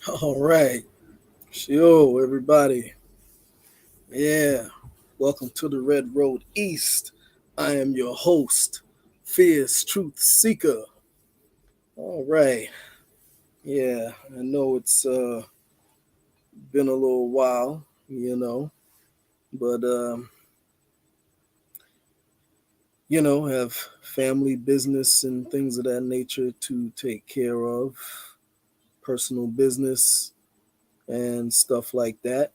All right. Yo, everybody. Yeah. Welcome to the Red Road East. I am your host, Fierce Truth Seeker. All right. Yeah, I know it's been a little while, but have family business and things of that nature to take care of, personal business and stuff like that.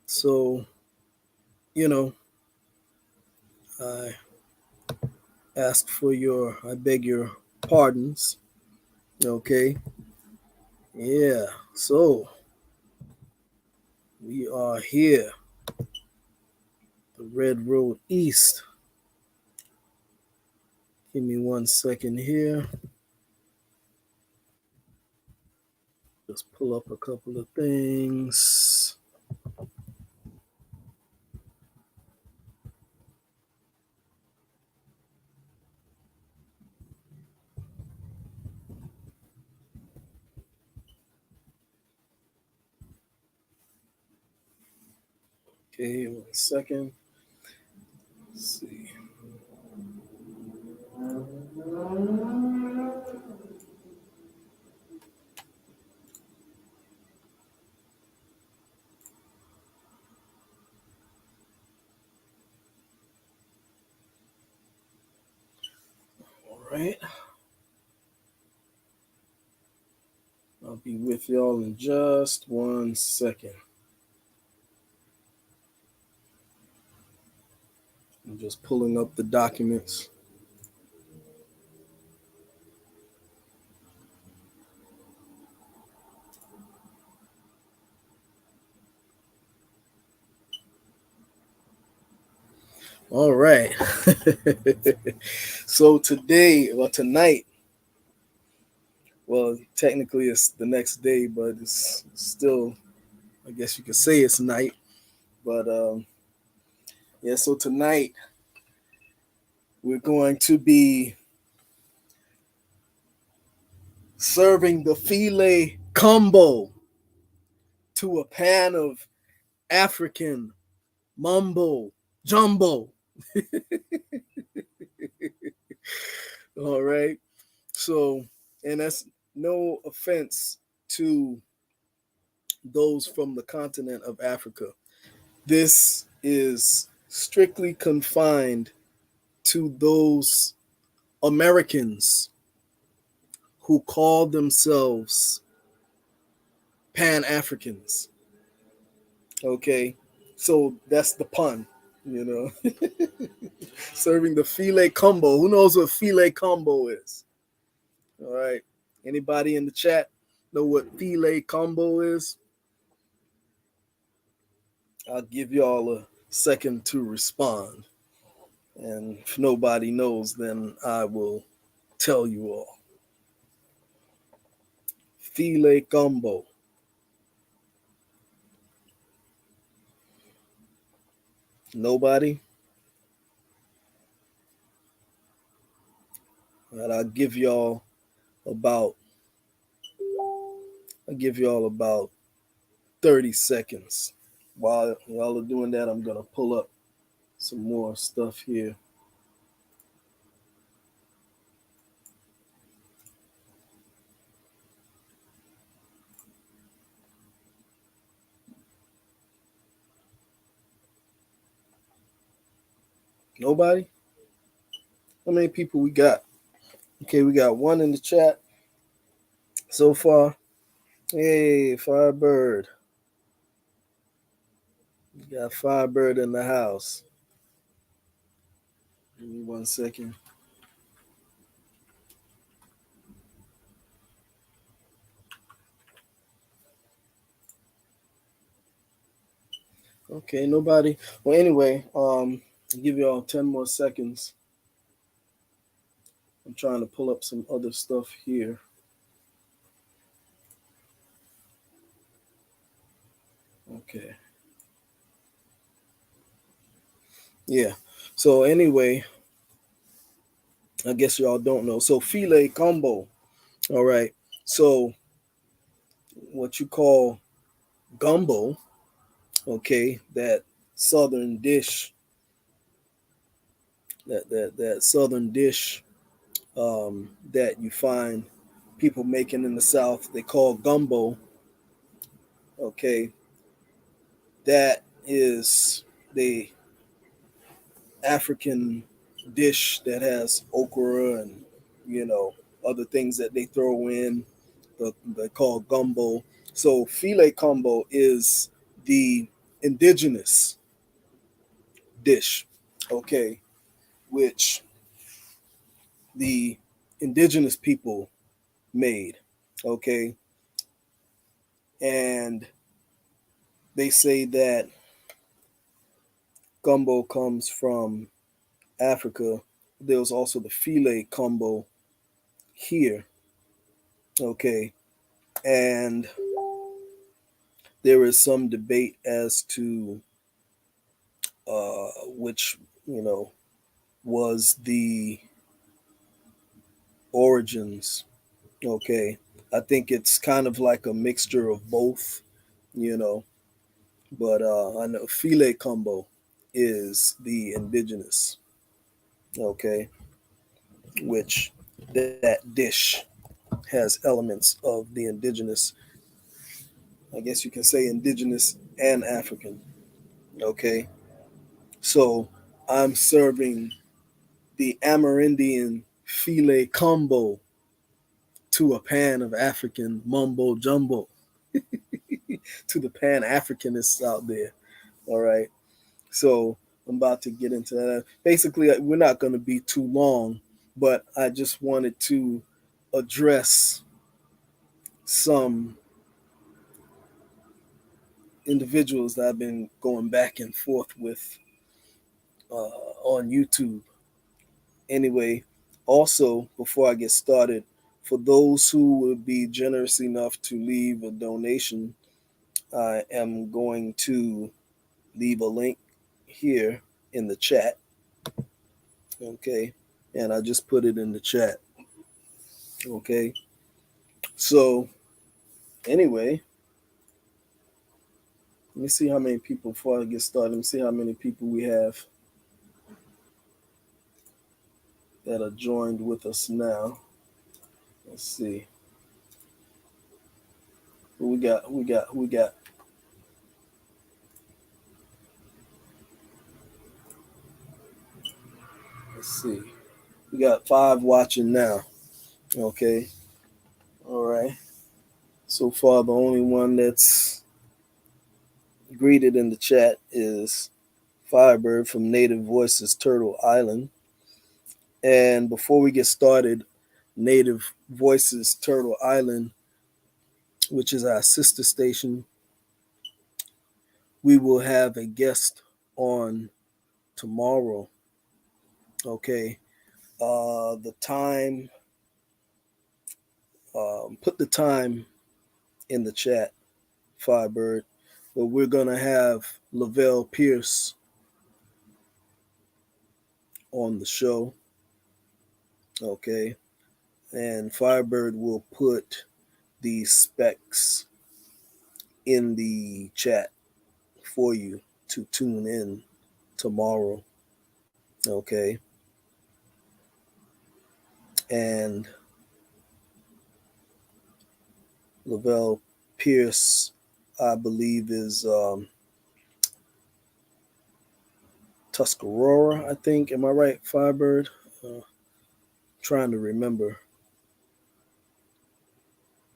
So, you know, I I beg your pardons. Okay. Yeah. So we are here, the Red Road East. Give me 1 second here. Just pull up a couple of things. Okay, 1 second. Let's see. All right. I'll be with y'all in just 1 second. I'm just pulling up the documents. All right. So tonight, well, technically it's the next day, but it's still, I guess you could say it's night. But yeah, so tonight we're going to be serving the filet combo to a pan of African mumbo jumbo. All right. So, and that's no offense to those from the continent of Africa. This is strictly confined to those Americans who call themselves Pan Africans. Okay. So that's the pun, you know. Serving the filet combo. Who knows what filet combo is? All right. Anybody in the chat know what filet combo is? I'll give y'all a second to respond. And if nobody knows, then I will tell you all. Filet combo. Nobody? And about I'll give y'all about 30 seconds. While y'all are doing that, I'm gonna pull up some more stuff here. Nobody? How many people we got? Okay, we got one in the chat so far. Hey, Firebird. We got Firebird in the house. Give me 1 second. Okay, nobody. Well, anyway, I'll give y'all 10 more seconds. I'm trying to pull up some other stuff here. Okay. Yeah. So anyway, I guess y'all don't know. So filet combo. All right. So what you call gumbo, okay, that southern dish, that southern dish that you find people making in the South, they call gumbo, okay, that is the African dish that has okra and, you know, other things that they throw in. They call gumbo. So filet combo is the indigenous dish, okay, which the indigenous people made, okay, and they say that gumbo comes from Africa. There was also the filet combo here, okay, and there is some debate as to which, you know, was the origins. Okay, I think it's kind of like a mixture of both, you know, but I know filet combo is the indigenous, okay, which that dish has elements of the indigenous. I guess you can say indigenous and African, okay. So I'm serving the Amerindian filet combo to a pan of African mumbo jumbo, to the Pan Africanists out there. All right. So I'm about to get into that. Basically, we're not going to be too long, but I just wanted to address some individuals that I've been going back and forth with on YouTube. Anyway, also, before I get started, for those who would be generous enough to leave a donation, I am going to leave a link here in the chat. Okay. And I just put it in the chat. Okay. So, anyway, let me see how many people, before I get started, let me see how many people we have that are joined with us now. Let's see. We got. Let's see. We got 5 watching now. Okay. All right. So far, the only one that's greeted in the chat is Firebird from Native Voices Turtle Island. And before we get started, Native Voices Turtle Island, which is our sister station, we will have a guest on tomorrow. Okay. The time, put the time in the chat, Firebird. But we're going to have Lavelle Pierce on the show. Okay. And Firebird will put the specs in the chat for you to tune in tomorrow. Okay. And Lavelle Pierce, I believe, is Tuscarora, I think. Am I right, Firebird? Trying to remember.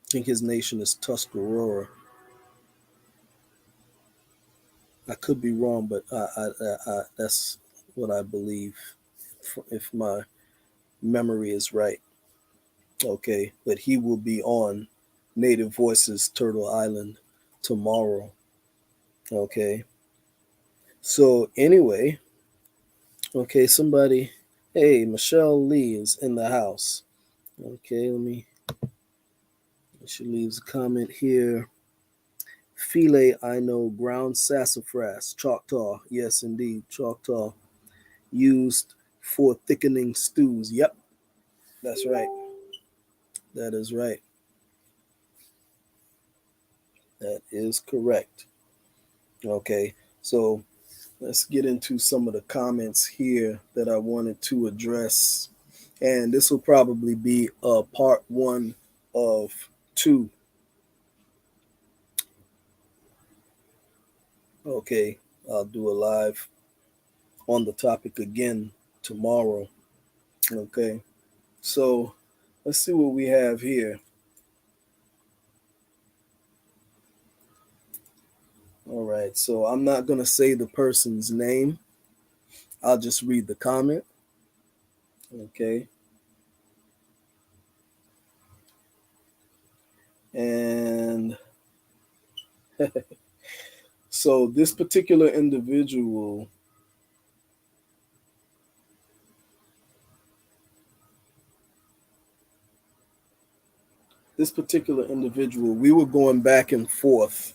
I think his nation is Tuscarora. I could be wrong, but I that's what I believe, if my memory is right. Okay, but he will be on Native Voices Turtle Island tomorrow. Okay. So anyway, okay, somebody, hey, Michelle Lee is in the house. Okay, she leaves a comment here. Filet, I know, ground sassafras, Choctaw. Yes, indeed, Choctaw. Used for thickening stews. Yep, that's right. That is right. That is correct. Okay, so let's get into some of the comments here that I wanted to address. And this will probably be part one of two. Okay, I'll do a live on the topic again tomorrow. Okay, so let's see what we have here. All right, so I'm not going to say the person's name. I'll just read the comment. Okay. And so this particular individual, we were going back and forth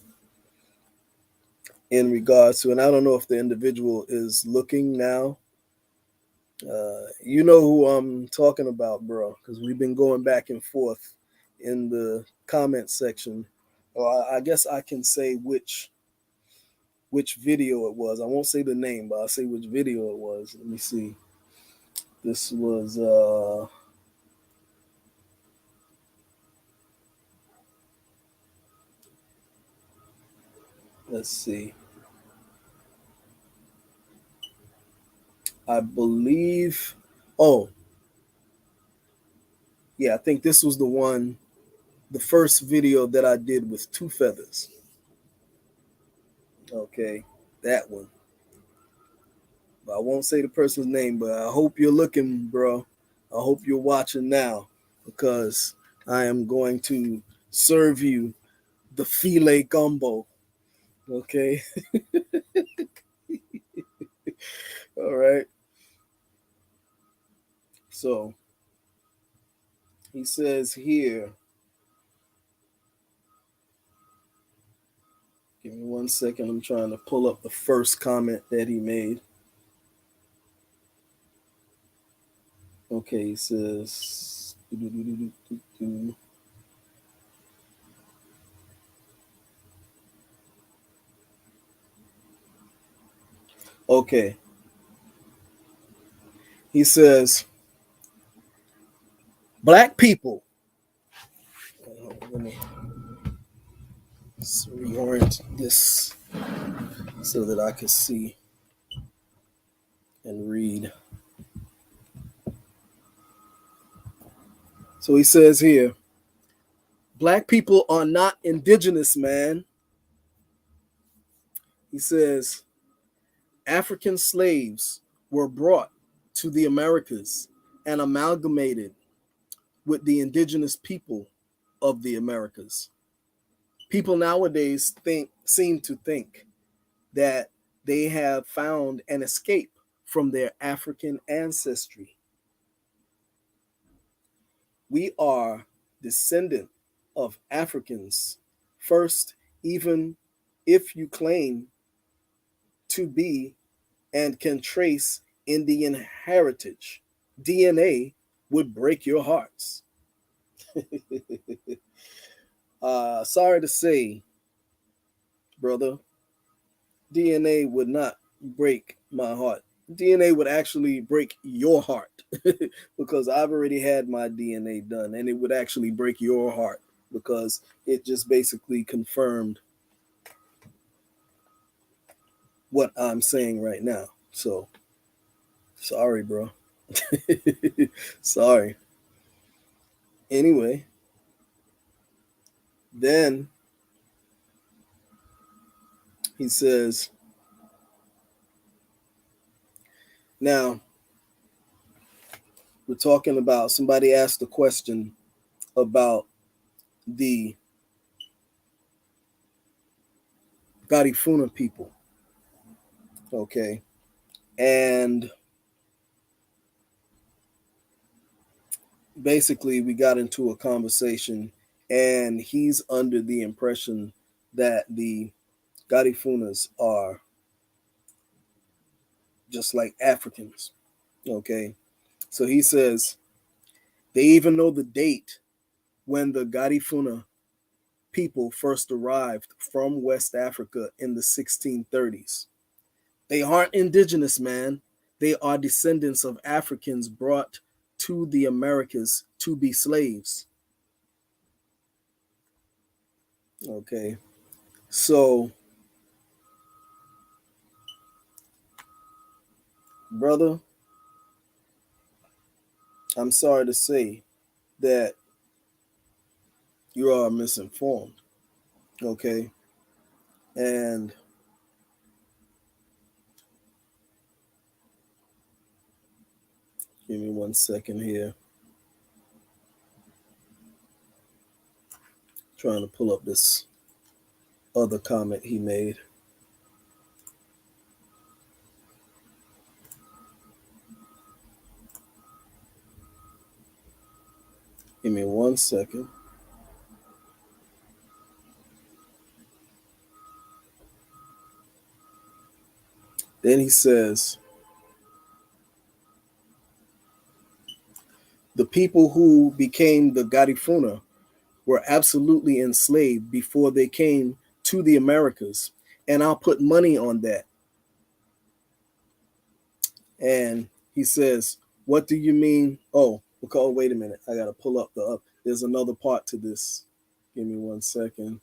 in regards to, and I don't know if the individual is looking now. You know who I'm talking about, bro, because we've been going back and forth in the comment section. I guess I can say which video it was. I won't say the name, but I'll say which video it was. Let me see. This was let's see. I believe, oh, yeah, I think this was the first video that I did with two feathers. Okay, that one. But I won't say the person's name, but I hope you're looking, bro. I hope you're watching now, because I am going to serve you the filet gumbo. Okay. All right. So he says here, give me 1 second. I'm trying to pull up the first comment that he made. Okay, he says, okay. He says, Black people. Let me reorient this so that I can see and read. So he says here, Black people are not indigenous, man. He says, African slaves were brought to the Americas and amalgamated with the indigenous people of the Americas. People nowadays seem to think that they have found an escape from their African ancestry. We are descendant of Africans first, even if you claim to be and can trace Indian heritage. DNA would break your hearts. Sorry to say, brother, DNA would not break my heart. DNA would actually break your heart because I've already had my DNA done, and it would actually break your heart because it just basically confirmed what I'm saying right now. So, sorry, bro. Sorry. Anyway, then he says, now we're talking about, somebody asked a question about the Garifuna people. Okay. And basically, we got into a conversation, and he's under the impression that the Garifunas are just like Africans. Okay. So he says they even know the date when the Garifuna people first arrived from West Africa in the 1630s. They aren't indigenous, man. They are descendants of Africans brought to the Americas to be slaves. Okay. So, brother, I'm sorry to say that you are misinformed. Okay. And give me 1 second here. Trying to pull up this other comment he made. Give me 1 second. Then he says, the people who became the Garifuna were absolutely enslaved before they came to the Americas. And I'll put money on that. And he says, what do you mean? Oh, wait a minute. I got to pull up there's another part to this. Give me 1 second.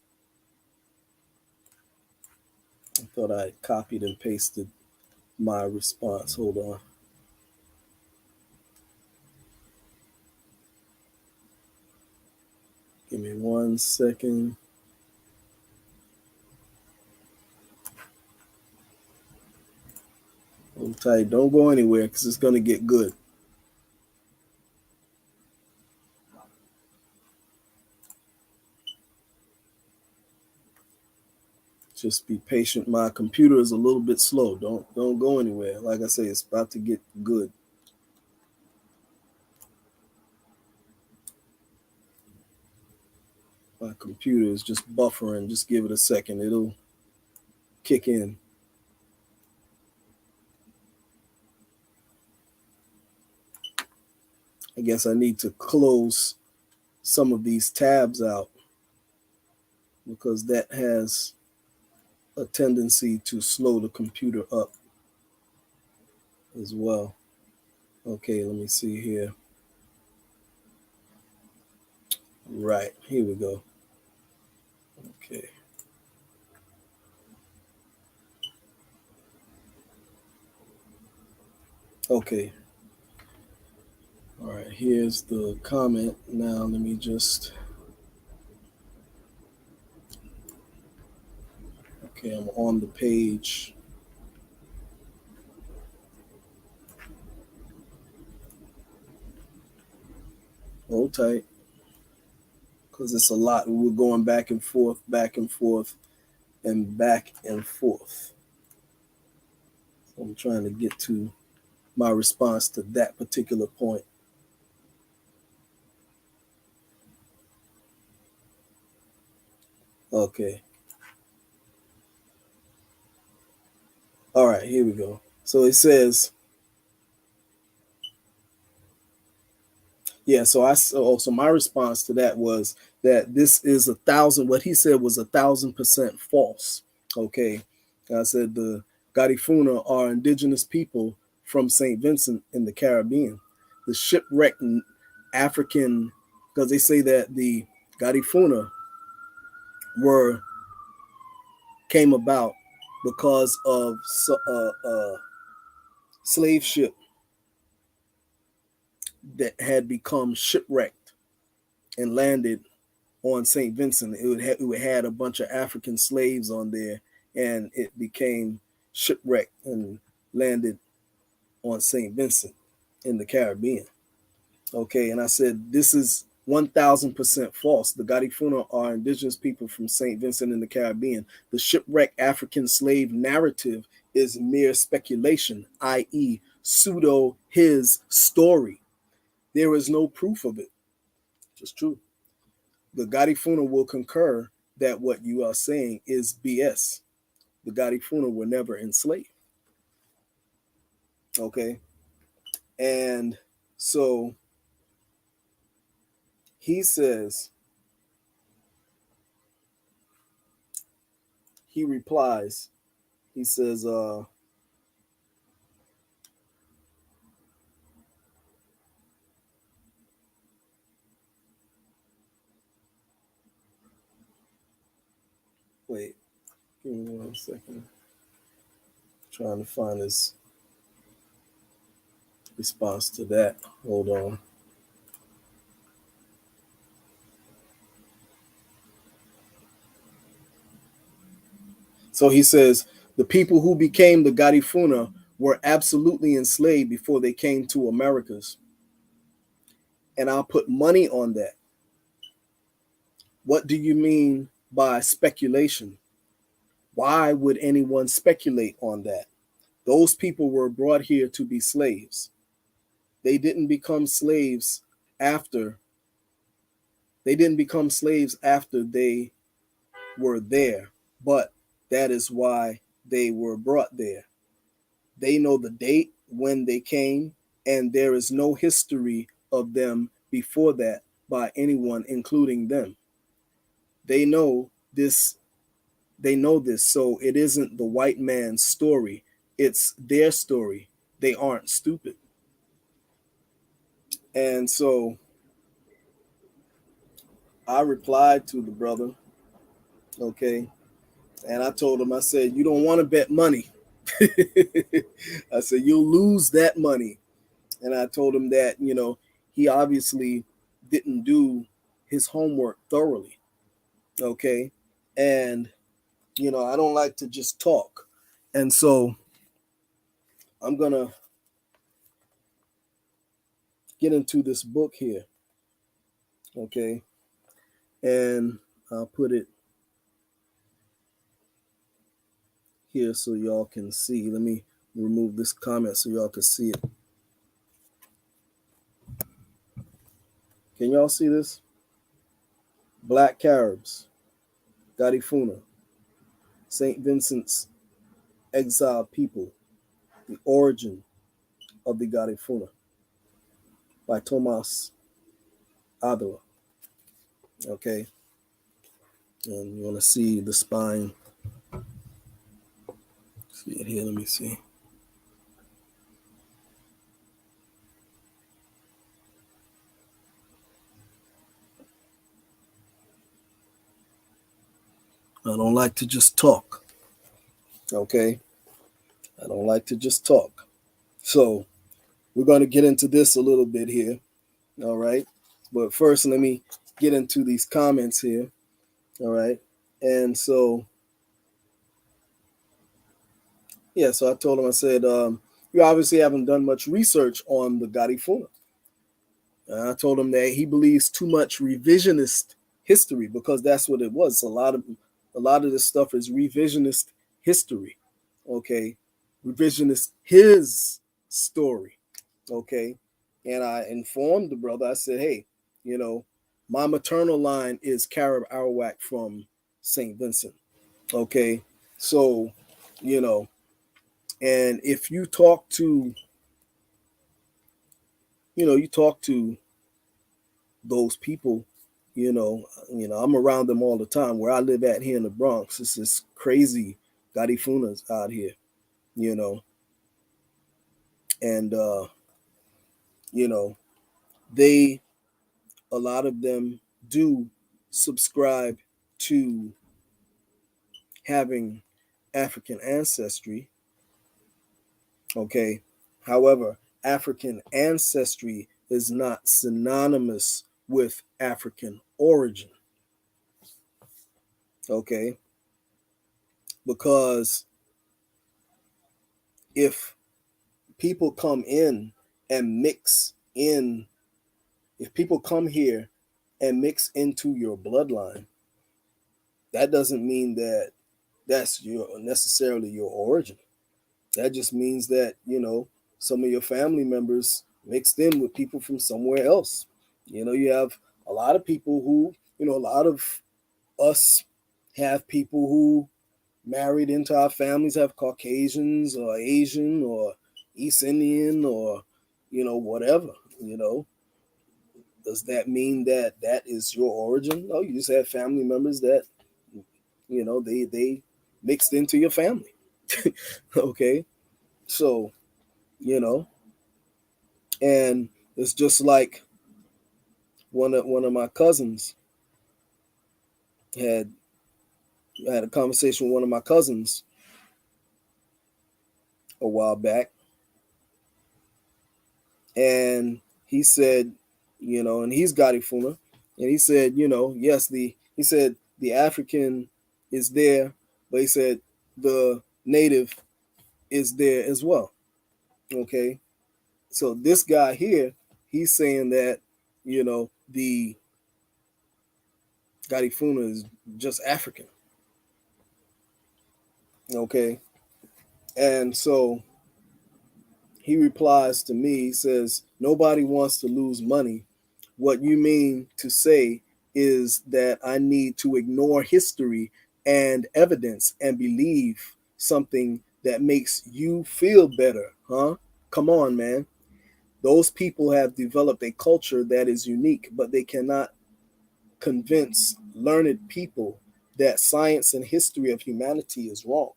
I thought I copied and pasted my response. Hold on. Give me 1 second. Hold tight. Don't go anywhere because it's going to get good. Just be patient. My computer is a little bit slow. Don't go anywhere. Like I say, it's about to get good. My computer is just buffering. Just give it a second. It'll kick in. I guess I need to close some of these tabs out because that has a tendency to slow the computer up as well. Okay, let me see here. Right, here we go. Okay. Okay. All right, here's the comment. Now let me just... Okay, I'm on the page. Hold tight. Because it's a lot. We're going back and forth, and back and forth. So I'm trying to get to my response to that particular point. Okay. All right, here we go. So it says, yeah, so my response to that was that this is 1,000, what he said was 1,000% false. Okay. I said the Garifuna are indigenous people from St. Vincent in the Caribbean. The shipwrecked African, because they say that the Garifuna came about because of slave ship that had become shipwrecked and landed on St. Vincent. It had a bunch of African slaves on there, and it became shipwrecked and landed on St. Vincent in the Caribbean. Okay, and I said this is 1,000% false. The Garifuna are indigenous people from St. Vincent in the Caribbean. The shipwrecked African slave narrative is mere speculation, i.e., pseudo HISstory. There is no proof of it. Just true. The Garifuna will concur that what you are saying is BS. The Garifuna were never enslaved. Okay. And so he says he replies. He says, wait, give me 1 second. Trying to find his response to that. Hold on. So he says, the people who became the Garifuna were absolutely enslaved before they came to Americas. And I'll put money on that. What do you mean by speculation? Why would anyone speculate on that? Those people were brought here to be slaves. They didn't become slaves after. They didn't become slaves after they were there, but that is why they were brought there. They know the date when they came, and there is no history of them before that by anyone, including them. They know this. They know this, so it isn't the white man's story. It's their story. They aren't stupid. And so I replied to the brother, okay, and I told him, I said, you don't want to bet money. I said, you'll lose that money. And I told him that, he obviously didn't do his homework thoroughly. Okay. And, I don't like to just talk. And so I'm going to get into this book here. Okay. And I'll put it here so y'all can see. Let me remove this comment so y'all can see it. Can y'all see this? Black Caribs, Garifuna, St. Vincent's exiled people, the origin of the Garifuna, by Thomas Adler. Okay. And you want to see the spine. See it here. Let me see. I don't like to just talk. Okay. I don't like to just talk. So we're going to get into this a little bit here. All right. But first, let me get into these comments here. All right. And so, yeah, so I told him, I said, you obviously haven't done much research on the Garifuna. I told him that he believes too much revisionist history, because that's what it was. A lot of this stuff is revisionist history. Okay. Revisionist his story. Okay. And I informed the brother, I said, hey, my maternal line is Carib Arawak from St. Vincent. Okay. So, and if you talk to, you talk to those people, I'm around them all the time. Where I live at here in the Bronx, it's this crazy Garifunas out here, and they, a lot of them do subscribe to having African ancestry. Okay. However, African ancestry is not synonymous with African origin. Okay. Because if people come in and mix in, if people come here and mix into your bloodline, that doesn't mean that that's necessarily your origin. That just means that, some of your family members mixed in with people from somewhere else. You have a lot of people who, a lot of us have people who married into our families, have Caucasians or Asian or East Indian or, whatever, Does that mean that that is your origin? No, you just have family members that, they mixed into your family. Okay, so you know, and it's just like one of my cousins had I had a conversation with one of my cousins a while back, and he said, and he's Garifuna, and he said, yes, he said the African is there, but he said the native is there as well. Okay, so this guy here, he's saying that, the Garifuna is just African. Okay, and so he replies to me, he says, nobody wants to lose money. What you mean to say is that I need to ignore history and evidence and believe something that makes you feel better, huh? Come on, man. Those people have developed a culture that is unique, but they cannot convince learned people that science and history of humanity is wrong.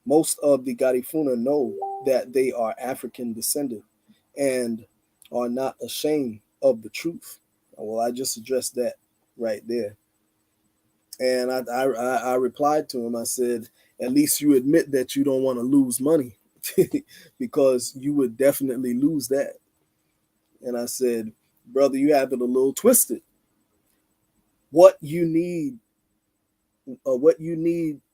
Most of the Garifuna know that they are African descended and are not ashamed of the truth. Well, I just addressed that right there. And I replied to him, I said, at least you admit that you don't want to lose money because you would definitely lose that. And I said, brother, you have it a little twisted. What you need,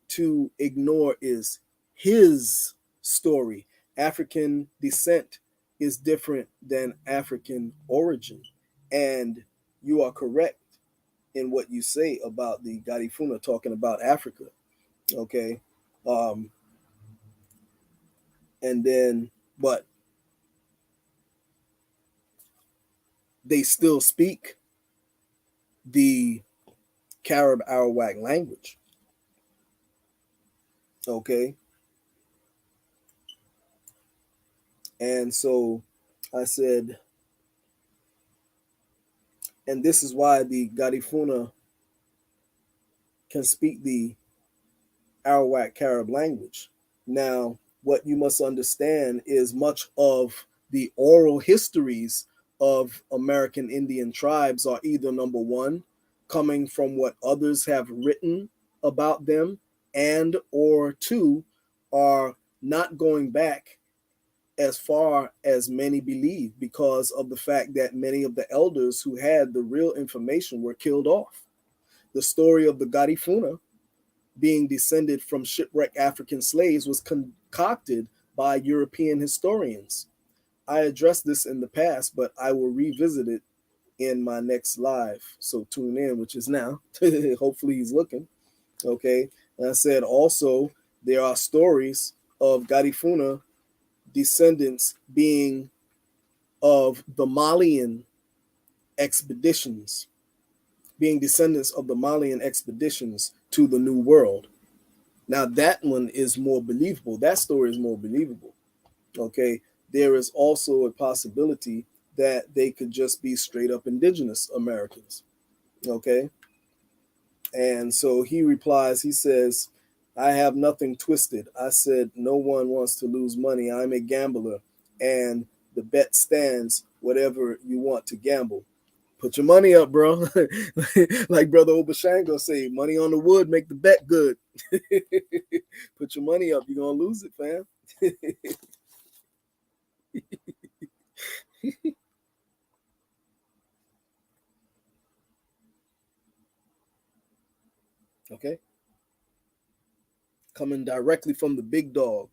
to ignore is his story. African descent is different than African origin. And you are correct in what you say about the Garifuna talking about Africa. Okay. Um, and then, but they still speak the Carib Arawak language. Okay. And so I said, and this is why the Garifuna can speak the Arawak Carib language. Now, what you must understand is much of the oral histories of American Indian tribes are either number one, coming from what others have written about them, and or two, are not going back as far as many believe because of the fact that many of the elders who had the real information were killed off. The story of the Garifuna being descended from shipwrecked African slaves was concocted by European historians. I addressed this in the past, but I will revisit it in my next live. So tune in, which is now. Hopefully he's looking. Okay. And I said also there are stories of Garifuna descendants being of the Malian expeditions, being descendants of the Malian expeditions to the New World. Now that one is more believable. That story is more believable. Okay. There is also a possibility that they could just be straight up indigenous Americans. Okay. And so he replies, he says, I have nothing twisted. I said, no one wants to lose money. I'm a gambler and the bet stands whatever you want to gamble. Put your money up, bro. Like Brother Obashango say, money on the wood, make the bet good. Put your money up. You're going to lose it, fam. Okay. Coming directly from the big dog,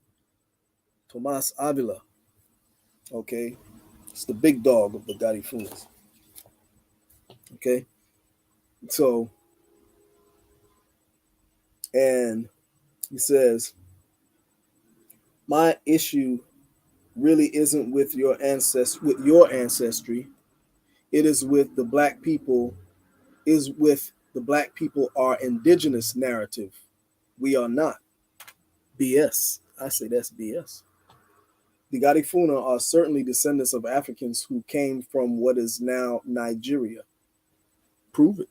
Tomas Avila. Okay. It's the big dog of the Garifunas. Okay. So, and he says, my issue really isn't with your ancestry. It is with the black people, are indigenous narrative. We are not. BS. I say that's BS. The Garifuna are certainly descendants of Africans who came from what is now Nigeria. Prove it.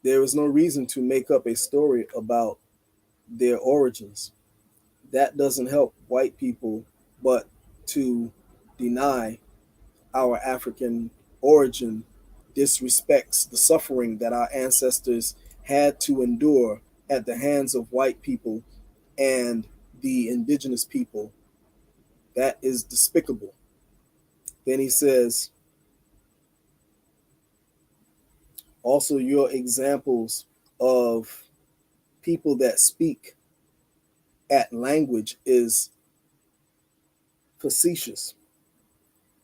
There is no reason to make up a story about their origins. That doesn't help white people, but to deny our African origin disrespects the suffering that our ancestors had to endure at the hands of white people and the indigenous people. That is despicable. Then he says, also, your examples of people that speak at language is facetious.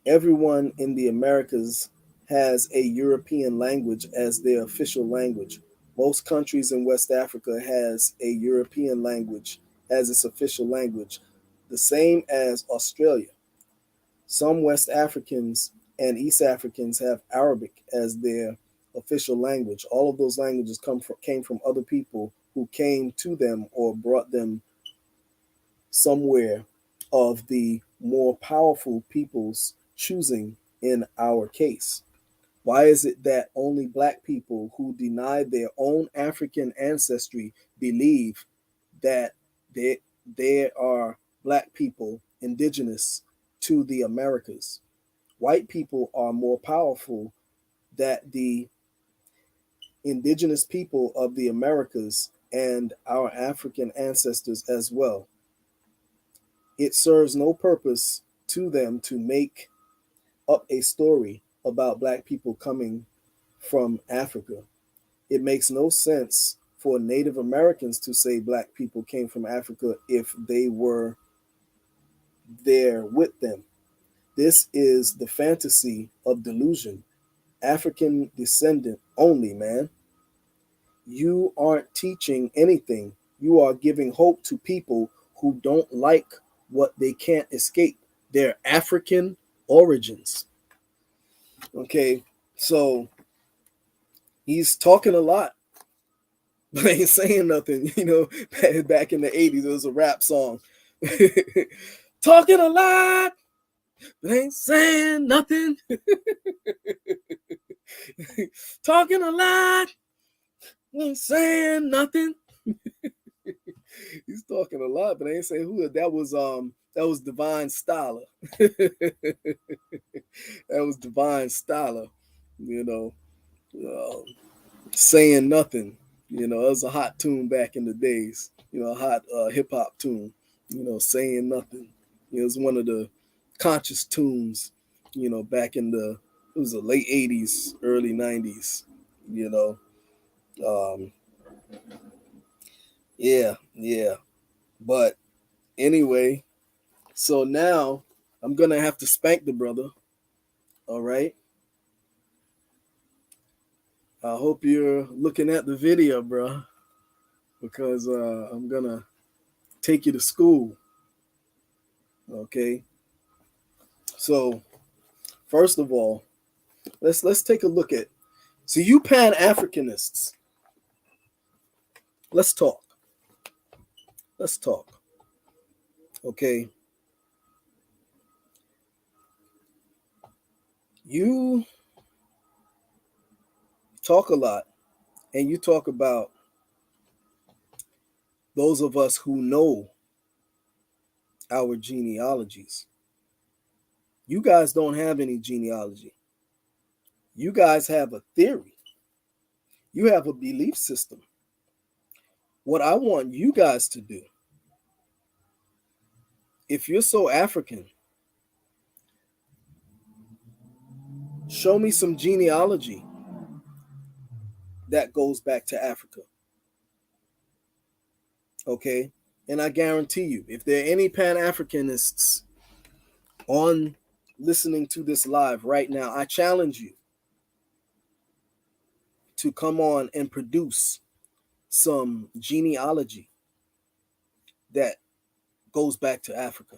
Everyone in the Americas has a European language as their official language. Most countries in West Africa has a European language as its official language, the same as Australia. Some West Africans and East Africans have Arabic as their official language. All of those languages came from other people who came to them or brought them somewhere of the more powerful people's choosing in our case. Why is it that only black people who deny their own African ancestry believe that they are black people indigenous to the Americas? White people are more powerful that the indigenous people of the Americas and our African ancestors as well. It serves no purpose to them to make up a story about black people coming from Africa. It makes no sense for Native Americans to say black people came from Africa if they were there with them. This is the fantasy of delusion. African descendant only, man. You aren't teaching anything. You are giving hope to people who don't like what they can't escape, their African origins. Okay, so he's talking a lot, but ain't saying nothing. Back in the 80s, it was a rap song. Talking a lot, but ain't saying nothing. Talking a lot, ain't saying nothing. He's talking a lot, but I ain't saying who. That was Divine Styler. That was Divine Styler. You know, saying nothing. It was a hot tune back in the days. A hot hip hop tune. Saying nothing. It was one of the conscious tunes. Back in it was the late '80s, early '90s. Um, yeah. But anyway, so now I'm gonna have to spank the brother. All right. I hope you're looking at the video, bro, because I'm gonna take you to school. Okay. So first of all, let's take a look at. So you Pan Africanists, let's talk. Let's talk. Okay. You talk a lot, and you talk about those of us who know our genealogies. You guys don't have any genealogy. You guys have a theory. You have a belief system. What I want you guys to do, if you're so African, show me some genealogy that goes back to Africa. Okay? And I guarantee you, if there are any Pan Africanists on listening to this live right now, I challenge you to come on and produce some genealogy that goes back to Africa.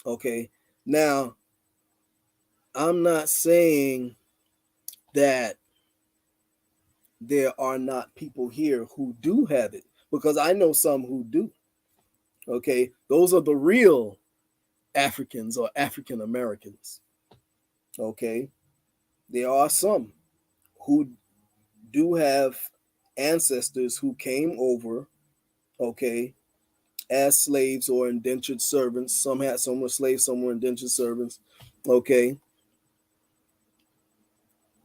Okay? Now, I'm not saying that there are not people here who do have it, because I know some who do. Okay? Those are the real Africans or African Americans. Okay? There are some who do have ancestors who came over okay, as slaves or indentured servants. Some were slaves, some were indentured servants, okay.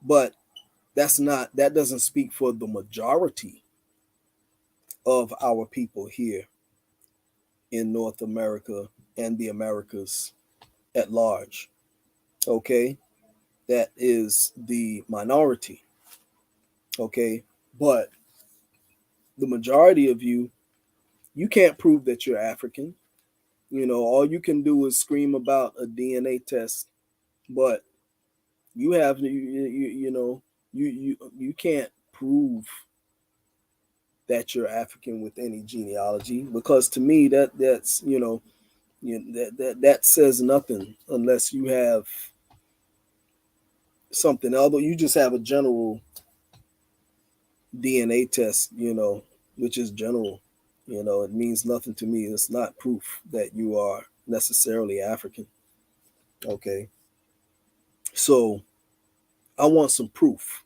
But that doesn't speak for the majority of our people here in North America and the Americas at large, okay. That is the minority, okay. But the majority of you can't prove that you're African. All you can do is scream about a DNA test, but you have you know you can't prove that you're African with any genealogy, because to me that's that says nothing unless you have something. Although you just have a general DNA test, which is general, it means nothing to me. It's not proof that you are necessarily African. Okay, so I want some proof,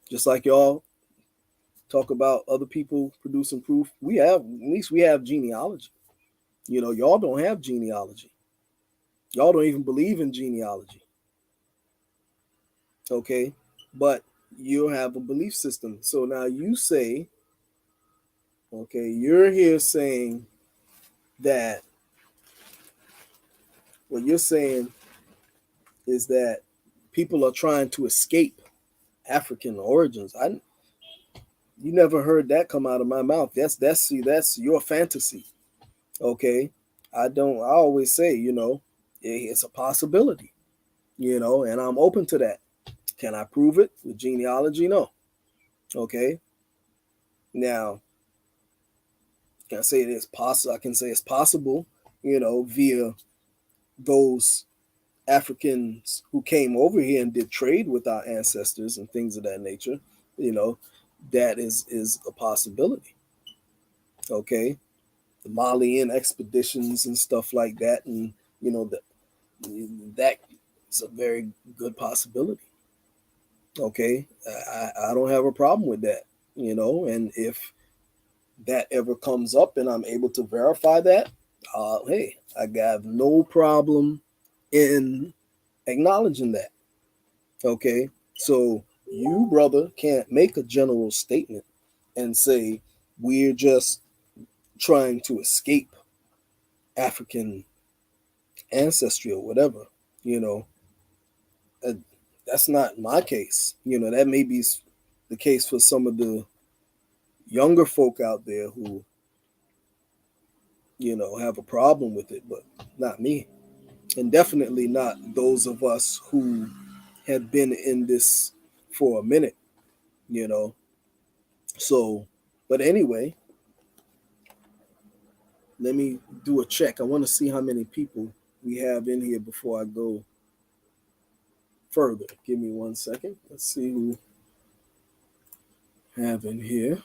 just like y'all talk about other people producing proof. At least we have genealogy. Y'all don't have genealogy. Y'all don't even believe in genealogy. Okay, but you have a belief system. So now you say, okay, you're here saying that what you're saying is that people are trying to escape African origins. You never heard that come out of my mouth. That's your fantasy. Okay, I always say, it's a possibility, and I'm open to that. Can I prove it with genealogy? No. Okay. Now, can I say it is possible? I can say it's possible, via those Africans who came over here and did trade with our ancestors and things of that nature. You know, that is a possibility. Okay, the Malian expeditions and stuff like that, and that is a very good possibility. Okay, I don't have a problem with that. And if that ever comes up and I'm able to verify that, hey, I have no problem in acknowledging that. Okay, so you, brother, can't make a general statement and say we're just trying to escape African ancestry or whatever. You know, uh, that's not my case. That may be the case for some of the younger folk out there who, have a problem with it, but not me. And definitely not those of us who have been in this for a minute, you know. So, but anyway, let me do a check. I want to see how many people we have in here before I go further. Give me 1 second. Let's see who we have in here.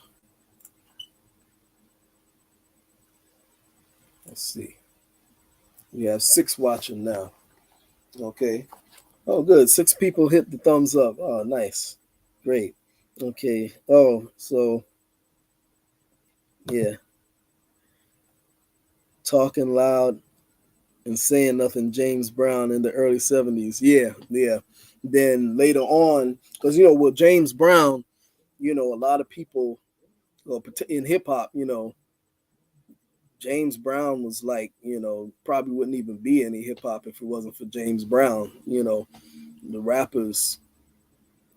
Let's see. We have 6 watching now. Okay. Oh, good. 6 people hit the thumbs up. Oh, nice. Great. Okay. Oh, so yeah. Talking loud and saying nothing, James Brown in the early 70s. Yeah, yeah. Then later on, because, with James Brown, a lot of people in hip hop, James Brown was like, probably wouldn't even be any hip hop if it wasn't for James Brown. The rappers,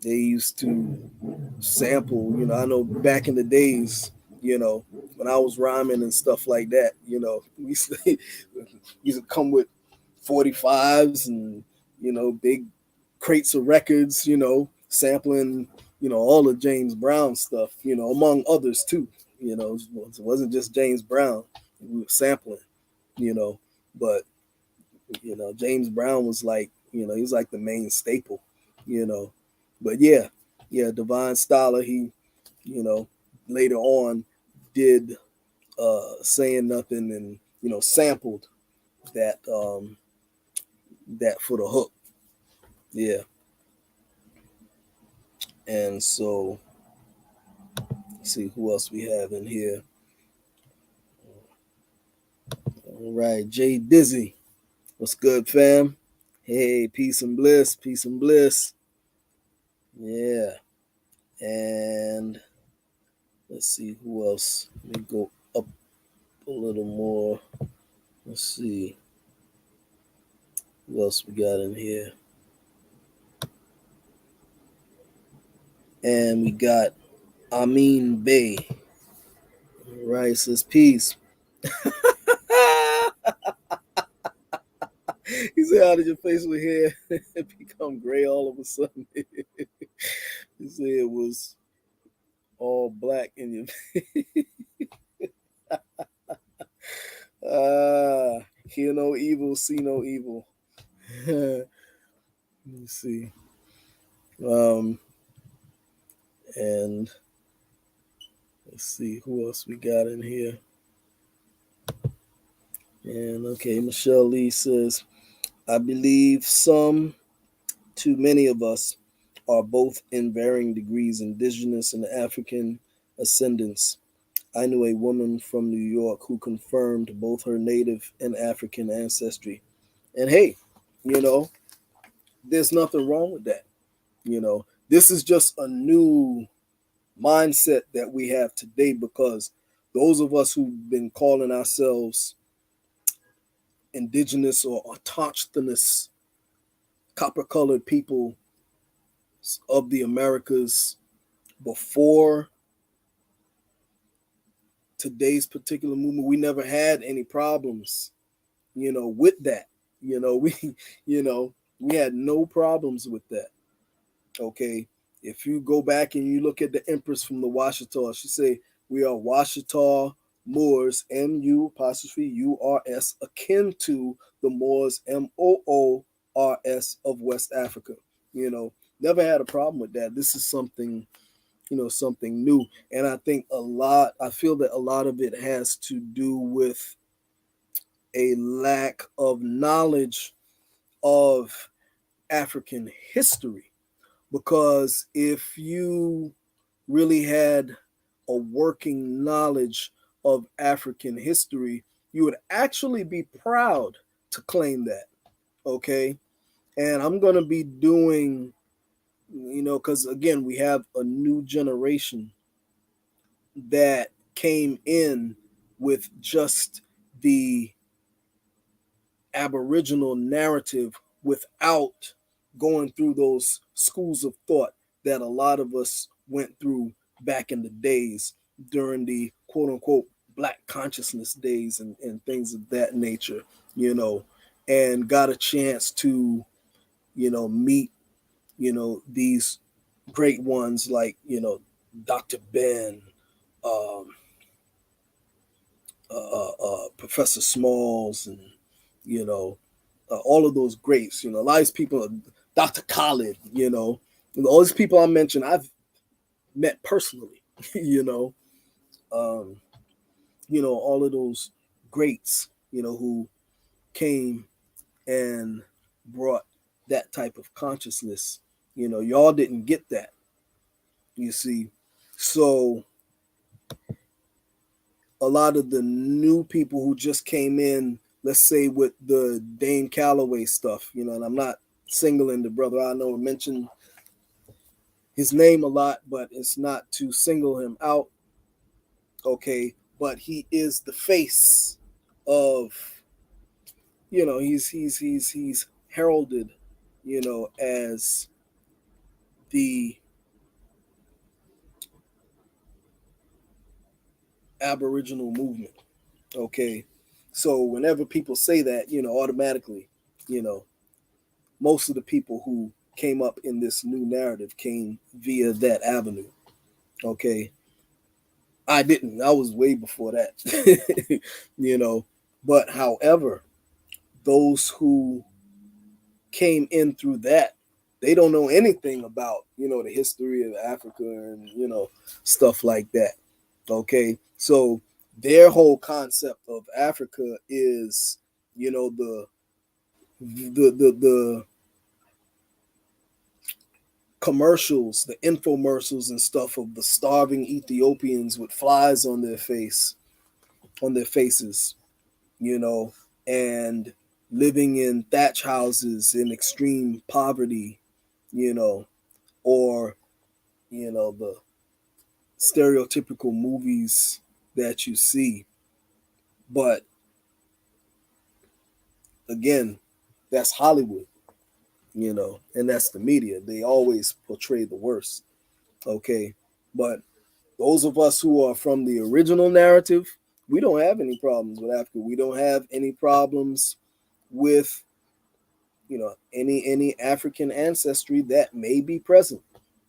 they used to sample, I know back in the days, when I was rhyming and stuff like that, we used to come with 45s and, big crates of records, sampling, all of James Brown stuff, among others too. It wasn't just James Brown. We were sampling, you know, but, James Brown was like, he was like the main staple, you know. But yeah, Divine Scholar, he, later on did Saying Nothing and, sampled that that for the hook. Yeah. And so let's see who else we have in here. All right, Jay Dizzy. What's good, fam? Hey, peace and bliss, peace and bliss. Yeah. And let's see who else. Let me go up a little more. Let's see who else we got in here. And we got Amin Bey. All right, says peace. He said, how did your facial hair become gray all of a sudden? He said it was all black in your hear no evil, see no evil. Let me see. And let's see who else we got in here. And okay, Michelle Lee says, I believe some, too many of us, are both in varying degrees indigenous and African ascendants. I knew a woman from New York who confirmed both her native and African ancestry. And hey, there's nothing wrong with that. This is just a new mindset that we have today, because those of us who've been calling ourselves indigenous or autochthonous copper colored people of the Americas before today's particular movement, we never had any problems, with that. We had no problems with that. Okay. If you go back and you look at the Empress from the Washita, she say, we are Washita Moors, MU''URS, akin to the Moors, MOORS of West Africa. Never had a problem with that. This is something, something new. And I feel that a lot of it has to do with a lack of knowledge of African history. Because if you really had a working knowledge of African history, you would actually be proud to claim that. Okay. And I'm going to be doing, because again, we have a new generation that came in with just the Aboriginal narrative without going through those schools of thought that a lot of us went through back in the days during the quote unquote Black consciousness days and things of that nature, and got a chance to, meet, these great ones like, Dr. Ben, Professor Smalls, and, all of those greats, a lot of these people, Dr. Khalid, all these people I mentioned, I've met personally, all of those greats, who came and brought that type of consciousness. Y'all didn't get that, you see. So a lot of the new people who just came in, let's say with the Dane Calloway stuff, and I'm not singling the brother. I know I mentioned his name a lot, but it's not to single him out. Okay. But he is the face of, he's heralded, as the Aboriginal movement. Okay. So whenever people say that, automatically, most of the people who came up in this new narrative came via that avenue. Okay. I didn't. I was way before that. But however, those who came in through that, they don't know anything about, the history of Africa and, stuff like that. Okay. So their whole concept of Africa is, the commercials, the infomercials and stuff of the starving Ethiopians with flies on their faces, and living in thatch houses in extreme poverty, or, the stereotypical movies that you see. But again, that's Hollywood, and that's the media. They always portray the worst. Okay. But those of us who are from the original narrative, we don't have any problems with Africa. We don't have any problems with, any African ancestry that may be present.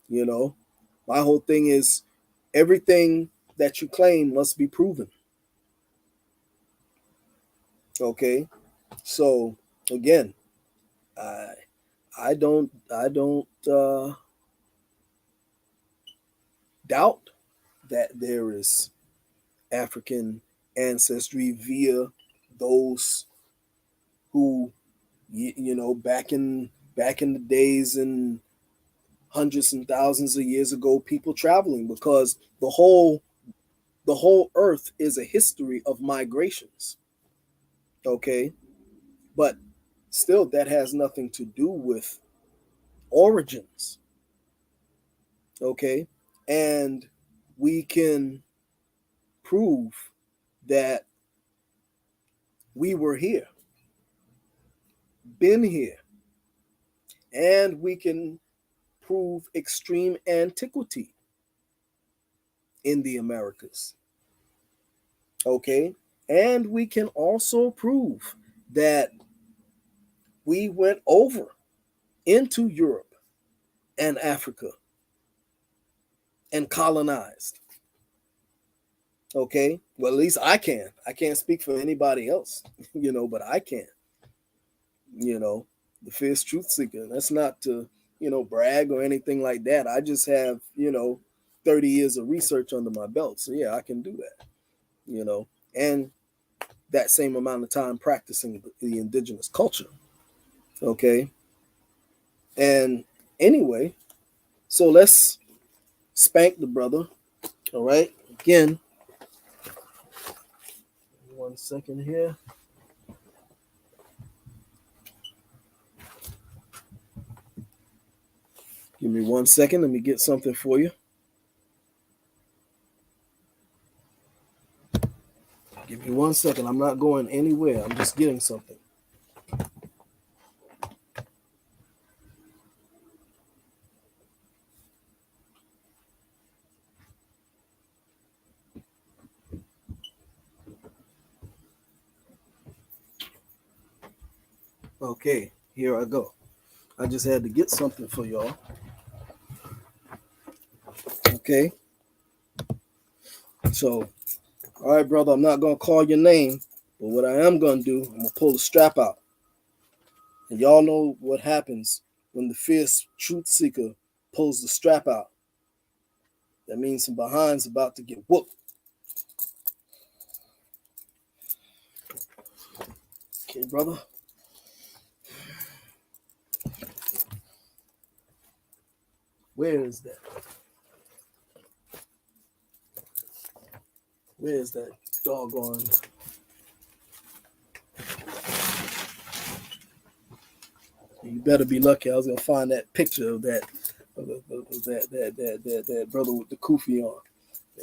My whole thing is everything that you claim must be proven. Okay. So again, I I don't doubt that there is African ancestry via those who, back in the days and hundreds and thousands of years ago, people traveling, because the whole earth is a history of migrations. Okay. But still, that has nothing to do with origins. Okay. And we can prove that we were here, been here, and we can prove extreme antiquity in the Americas. Okay. And we can also prove that we went over into Europe and Africa and colonized. Okay. Well, at least I can. I can't speak for anybody else, but I can. The fierce truth seeker. That's not to, brag or anything like that. I just have, 30 years of research under my belt. So yeah, I can do that, and that same amount of time practicing the indigenous culture. Okay. And anyway, so let's spank the brother. All right. Again, 1 second here. Give me 1 second. Let me get something for you. Give me 1 second. I'm not going anywhere. I'm just getting something. Okay, here I go. I just had to get something for y'all. Okay. So, all right, brother, I'm not going to call your name, but what I am going to do, I'm going to pull the strap out. And y'all know what happens when the fierce truth seeker pulls the strap out. That means some behind's about to get whooped. Okay, brother. Where is that? Where is that doggone? You better be lucky. I was gonna find that picture of that that brother with the kufi on.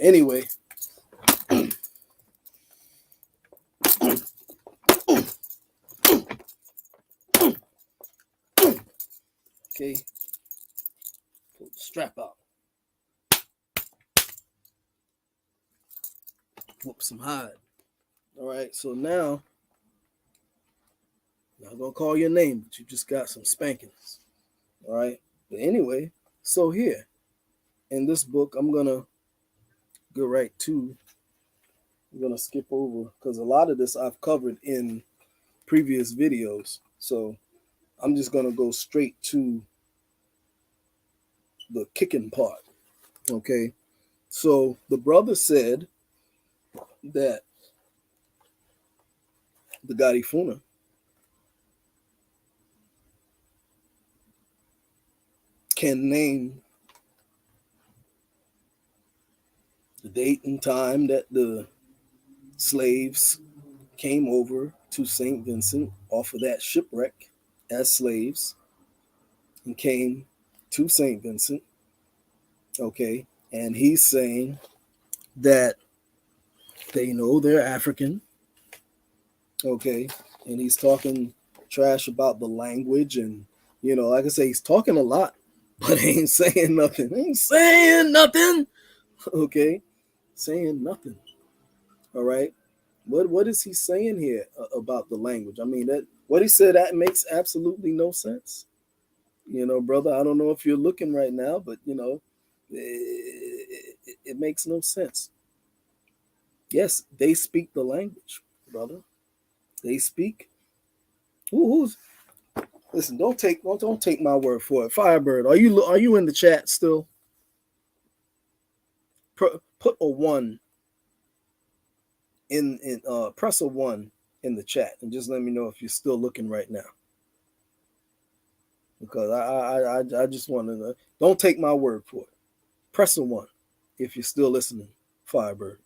Anyway. Okay. Pull the strap out. Whoop some hide. All right, so now I'm not gonna call your name, but you just got some spankings. All right. But anyway, so here in this book, I'm gonna go right to. I'm gonna skip over because a lot of this I've covered in previous videos. So I'm just gonna go straight to the kicking part. Okay. So the brother said that the Garifuna can name the date and time that the slaves came over to St. Vincent off of that shipwreck as slaves and came to St. Vincent. Okay. And he's saying that they know they're African. Okay. And he's talking trash about the language. And, like I say, he's talking a lot, but ain't saying nothing. Ain't saying nothing. Okay. Saying nothing. All right. What is he saying here about the language? I mean, that what he said, that makes absolutely no sense. Brother, I don't know if you're looking right now, but it makes no sense. Yes, they speak the language, brother. They speak. Who's listen? Don't take my word for it. Firebird, are you in the chat still? Put a 1 in press a 1 in the chat and just let me know if you're still looking right now. Because I just want to know. Don't take my word for it. Press a 1 if you're still listening, Firebird.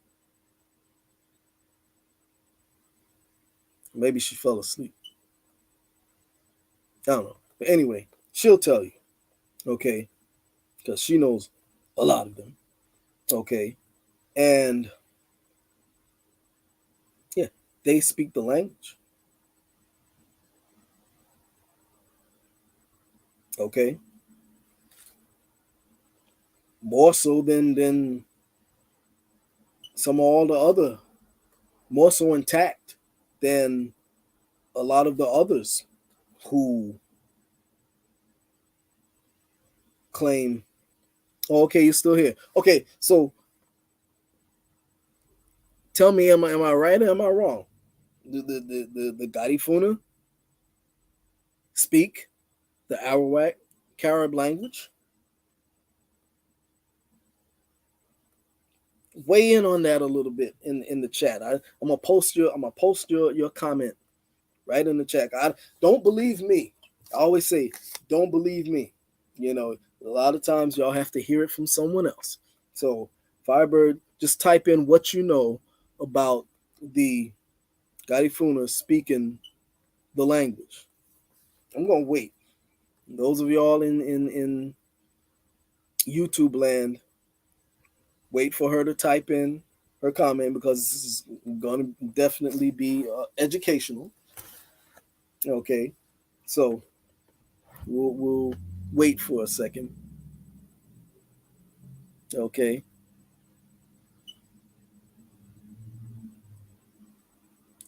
Maybe she fell asleep. I don't know. But anyway, she'll tell you. Okay. Because she knows a lot of them. Okay. And yeah, they speak the language. Okay. More so than some of all the other, more so intact than a lot of the others who claim, oh, okay, you're still here. Okay, so tell me, am I right or am I wrong? The Garifuna speak the Arawak Carib language? Weigh in on that a little bit in the chat. I'm gonna post your comment right in the chat. I don't believe me. I always say, don't believe me. A lot of times y'all have to hear it from someone else. So Firebird, just type in what you know about the Garifuna speaking the language. I'm gonna wait. Those of y'all in YouTube land, wait for her to type in her comment because this is gonna definitely be educational. Okay, so we'll wait for a second. Okay.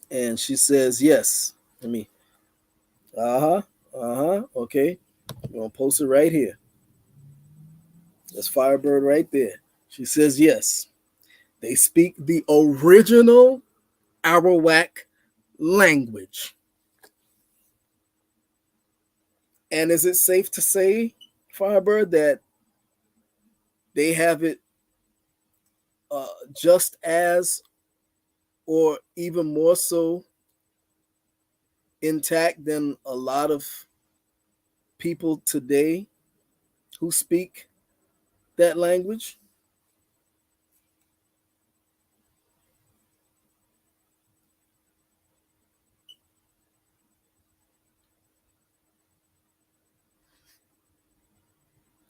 And she says yes. Let me. Okay. I'm gonna post it right here. That's Firebird right there. She says yes. They speak the original Arawak language. And is it safe to say, Firebird, that they have it just as or even more so intact than a lot of people today who speak that language?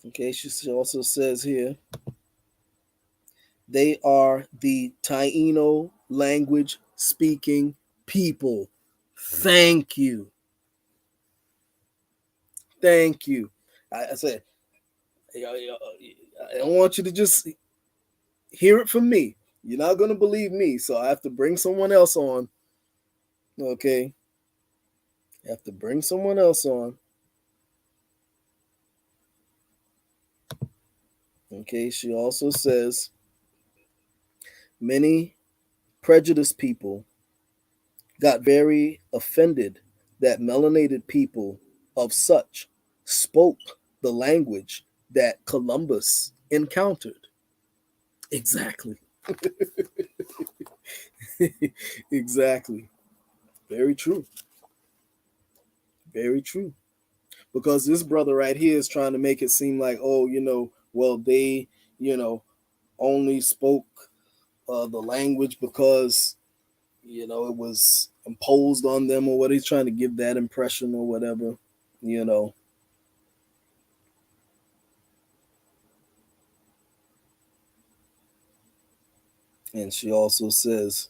Okay, she also says here, they are the Taino language speaking people. Thank you. Thank you. I said, I don't want you to just hear it from me. You're not going to believe me, so I have to bring someone else on. Okay? I have to bring someone else on. Okay, she also says, many prejudiced people got very offended that melanated people of such spoke the language that Columbus encountered. Exactly. Exactly. Very true. Very true. Because this brother right here is trying to make it seem like, oh, well, they, only spoke the language because, it was imposed on them or what. He's trying to give that impression or whatever, you know. And she also says,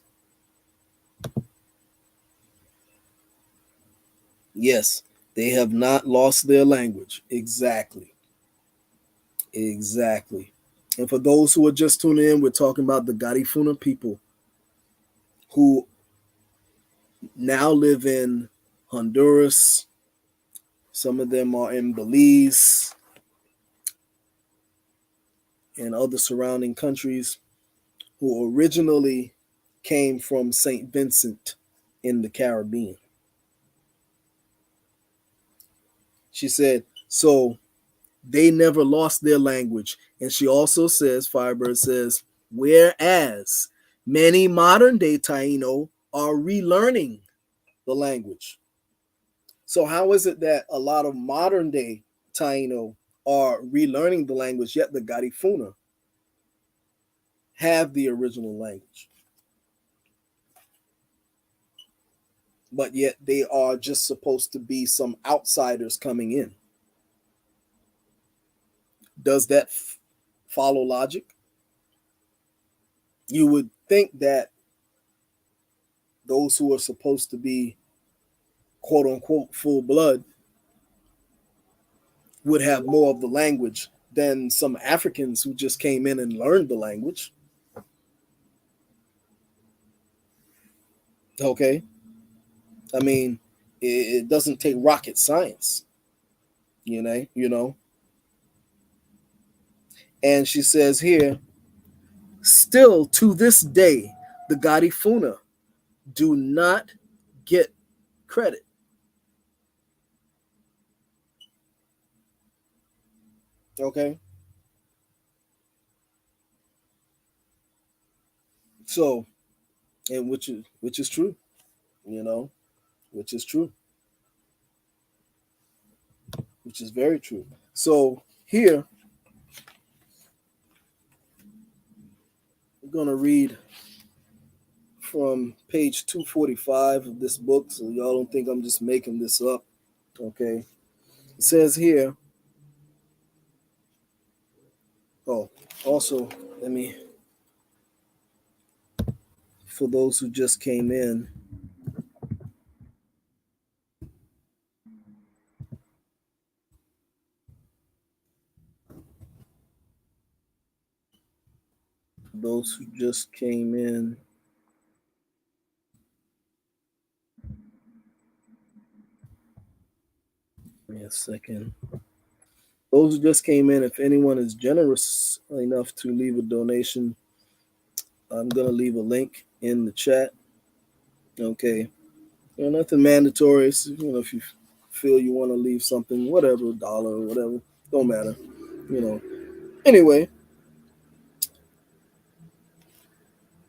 yes, they have not lost their language. Exactly. Exactly. And for those who are just tuning in, we're talking about the Garifuna people who now live in Honduras. Some of them are in Belize and other surrounding countries, who originally came from St. Vincent in the Caribbean. She said, so they never lost their language. And she also says, Firebird says, whereas many modern day Taino are relearning the language. So how is it that a lot of modern day Taino are relearning the language, yet the Garifuna have the original language? But yet they are just supposed to be some outsiders coming in. Does that follow logic? You would think that those who are supposed to be quote unquote full blood would have more of the language than some Africans who just came in and learned the language. Okay. I mean, it doesn't take rocket science, you know. And she says here, still to this day, the Garifuna do not get credit. Okay. So, and which is true, you know, which is true, which is very true. So here we're gonna read from page 245 of this book, so y'all don't think I'm just making this up. Okay. It says here, oh, also, let me, for those who just came in, those who just came in, give me a second. Those who just came in, if anyone is generous enough to leave a donation, I'm going to leave a link in the chat. Okay. Nothing mandatory. So, if you feel you want to leave something, whatever, $1 or whatever, don't matter. Anyway,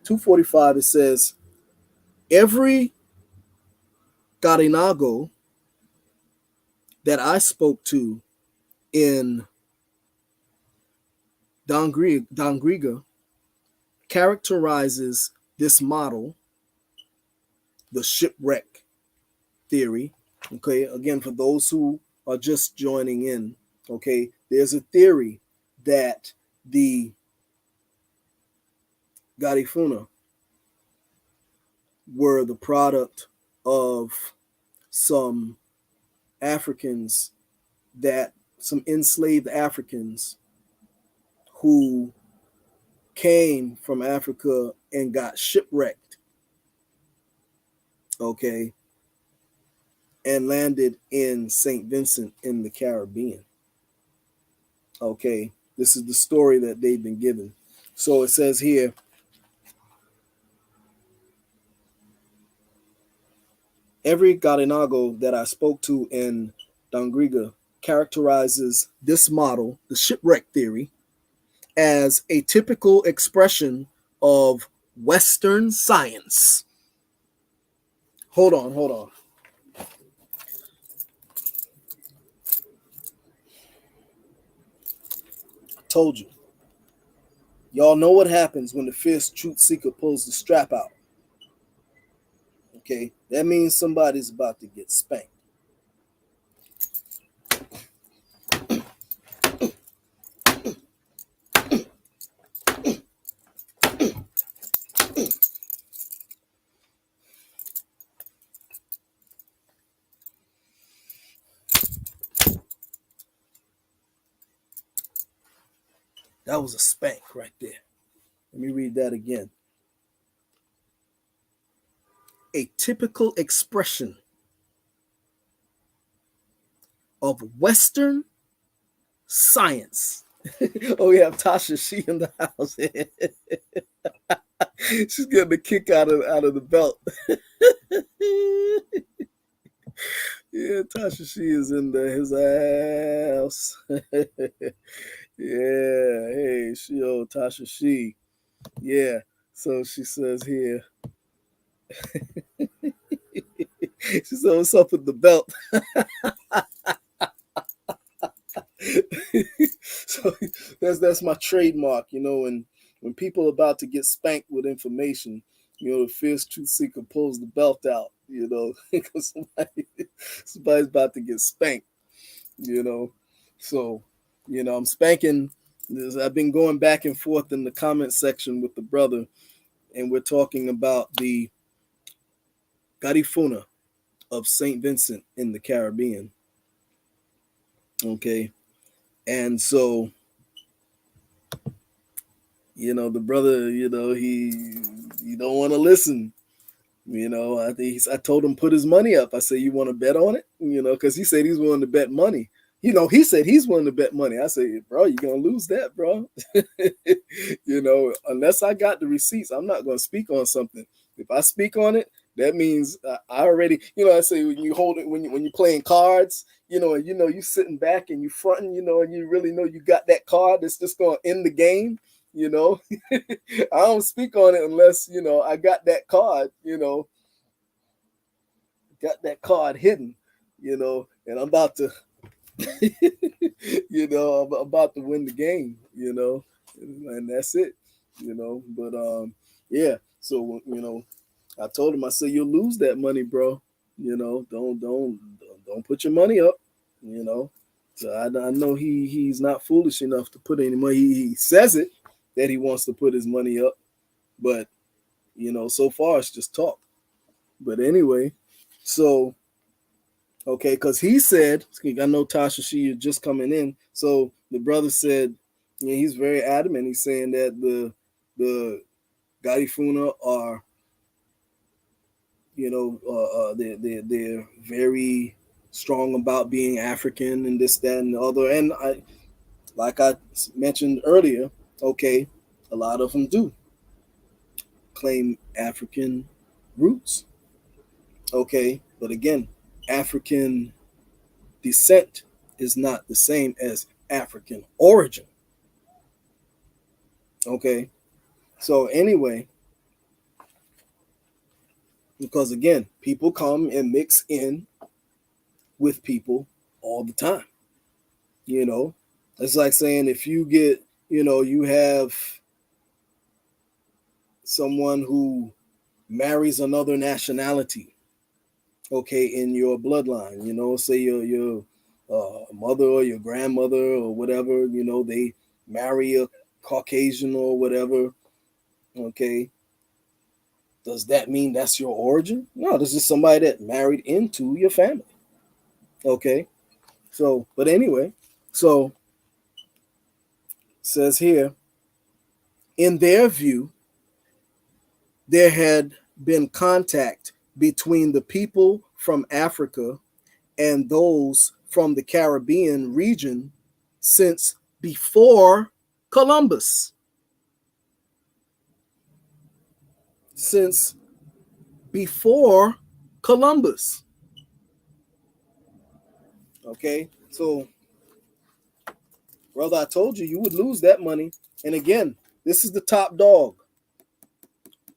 245, it says, every Garinago that I spoke to in Dangriga characterizes this model, the shipwreck theory. Okay, again, for those who are just joining in, okay, there's a theory that the Garifuna were the product of some Africans, that some enslaved Africans who came from Africa and got shipwrecked, okay, and landed in St. Vincent in the Caribbean. Okay, this is the story that they've been given. So it says here, every Garinago that I spoke to in Dangriga characterizes this model, the shipwreck theory, as a typical expression of Western science. Hold on. Told you. Y'all know what happens when the fierce truth seeker pulls the strap out. Okay, that means somebody's about to get spanked. That was a spank right there. Let me read that again. A typical expression of Western science. Oh, we have Tasha She in the house. She's getting a kick out of the belt. Yeah, Tasha She is in his house. Yeah, hey, Tasha She. Yeah, so she says here. She said, "What's up with the belt?" So that's my trademark, when people are about to get spanked with information, the fierce truth seeker pulls the belt out, because somebody's about to get spanked, So, I'm spanking. I've been going back and forth in the comment section with the brother, and we're talking about the Garifuna of St. Vincent in the Caribbean. Okay. And so, the brother, he don't want to listen. I told him put his money up. I said, you want to bet on it? Because he said he's willing to bet money. He said he's willing to bet money. I said, bro, you're going to lose that, bro. Unless I got the receipts, I'm not going to speak on something. If I speak on it, that means I already, I say when you hold it, when you're playing cards, and you sitting back and you fronting, and you really know you got that card that's just going to end the game. I don't speak on it unless, I got that card, got that card hidden, and I'm about to, I'm about to win the game, and that's it, but, yeah. So, I told him, I said, you'll lose that money, bro. Don't put your money up, So I know he's not foolish enough to put any money. He says it that he wants to put his money up, but so far it's just talk. But anyway, so okay, because he said, I know Tasha, she is just coming in. So the brother said, he's very adamant. He's saying that the Garifuna are, they're very strong about being African and this, that, and the other. And like I mentioned earlier, okay, a lot of them do claim African roots. Okay, but again, African descent is not the same as African origin. Okay, so anyway, because again, people come and mix in with people all the time. It's like saying if you get, you have someone who marries another nationality, okay, in your bloodline, say your mother or your grandmother or whatever, they marry a Caucasian or whatever, okay, does that mean that's your origin? No, this is somebody that married into your family, okay. So, but anyway, so says here, in their view, there had been contact between the people from Africa and those from the Caribbean region since before Columbus. Since before Columbus. Okay, so brother, I told you would lose that money. And again, this is the top dog.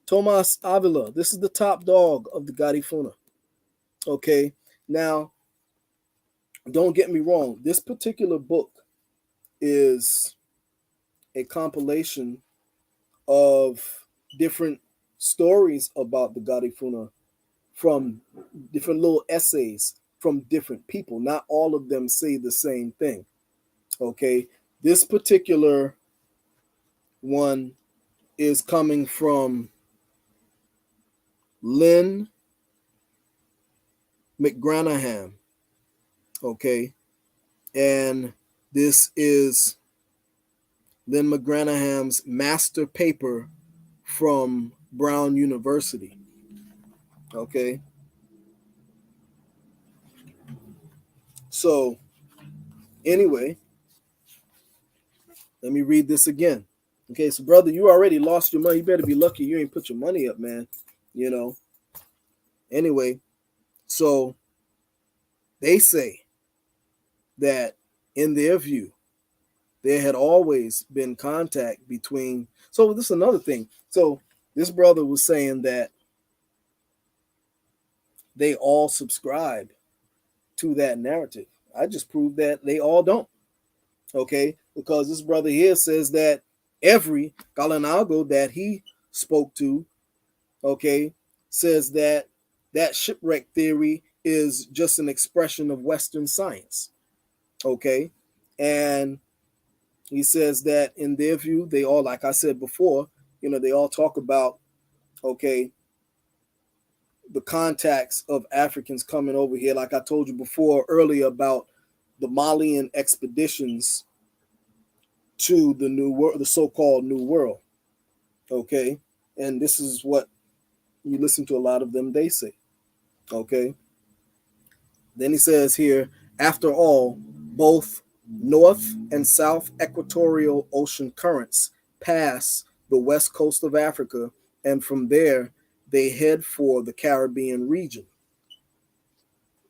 Tomas Avila, this is the top dog of the Garifuna. Okay, now, don't get me wrong. This particular book is a compilation of different stories about the Garifuna from different little essays from different people. Not all of them say the same thing. Okay, this particular one is coming from Lynn McGranaham. Okay, and this is Lynn McGranaham's master paper from Brown University. Okay, so anyway, let me read this again. Okay, so brother, you already lost your money. You better be lucky you ain't put your money up, man. You know. Anyway, so they say that in their view, there had always been contact between. So this is another thing. So this brother was saying that they all subscribe to that narrative. I just proved that they all don't. Okay, because this brother here says that every Galanago that he spoke to, okay, says that that shipwreck theory is just an expression of Western science. Okay, and he says that in their view, they all, like I said before, they all talk about, okay, the contacts of Africans coming over here. Like I told you before earlier about the Malian expeditions to the New World, the so-called New World. Okay, and this is what you listen to a lot of them, they say. Okay, then he says here, after all, both North and South Equatorial Ocean currents pass the west coast of Africa, and from there they head for the Caribbean region.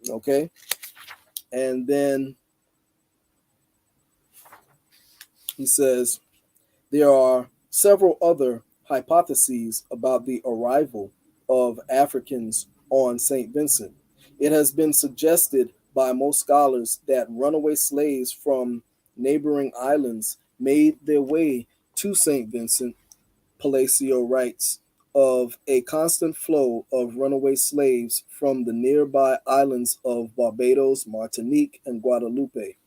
Okay, and then he says there are several other hypotheses about the arrival of Africans on St. Vincent. It has been suggested by most scholars that runaway slaves from neighboring islands made their way to St. Vincent. Palacio writes of a constant flow of runaway slaves from the nearby islands of Barbados, Martinique, and Guadeloupe.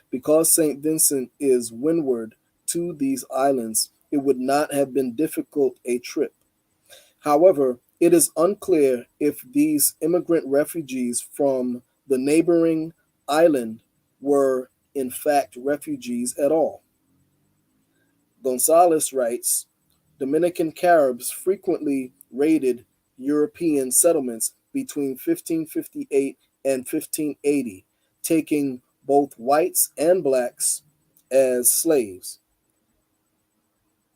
Because St. Vincent is windward to these islands, it would not have been difficult a trip. However, it is unclear if these immigrant refugees from the neighboring island were in fact refugees at all. Gonzalez writes, Dominican Caribs frequently raided European settlements between 1558 and 1580, taking both whites and blacks as slaves.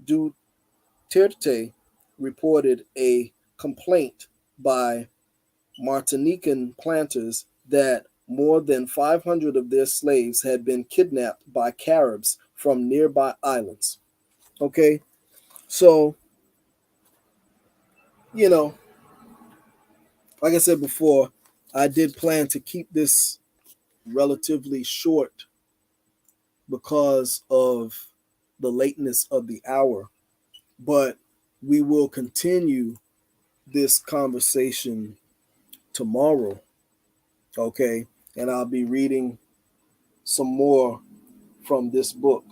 Duterte reported a complaint by Martinican planters that more than 500 of their slaves had been kidnapped by Caribs from nearby islands. Okay, so, like I said before, I did plan to keep this relatively short because of the lateness of the hour, but we will continue this conversation tomorrow, okay? And I'll be reading some more from this book,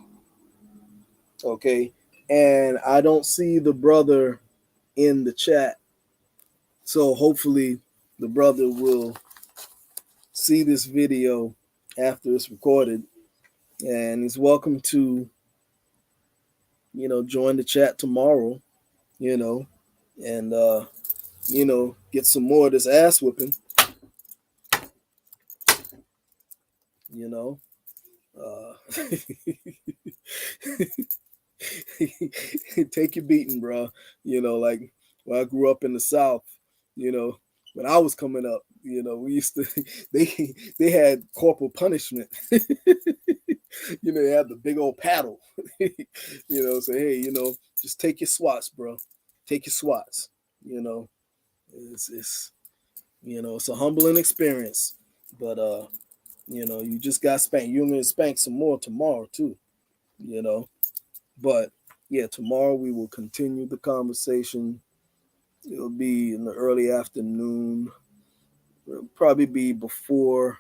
okay? And I don't see the brother in the chat, so hopefully the brother will see this video after it's recorded, and he's welcome to, join the chat tomorrow, and, get some more of this ass whipping, take your beating, bro. Like when I grew up in the South, when I was coming up, we used to, they had corporal punishment. They had the big old paddle, say, hey, just take your swats, bro. Take your swats, it's it's a humbling experience, but, you just got spanked. You're going to spank some more tomorrow too, but yeah, tomorrow we will continue the conversation It'll be in the early afternoon. It'll probably be before.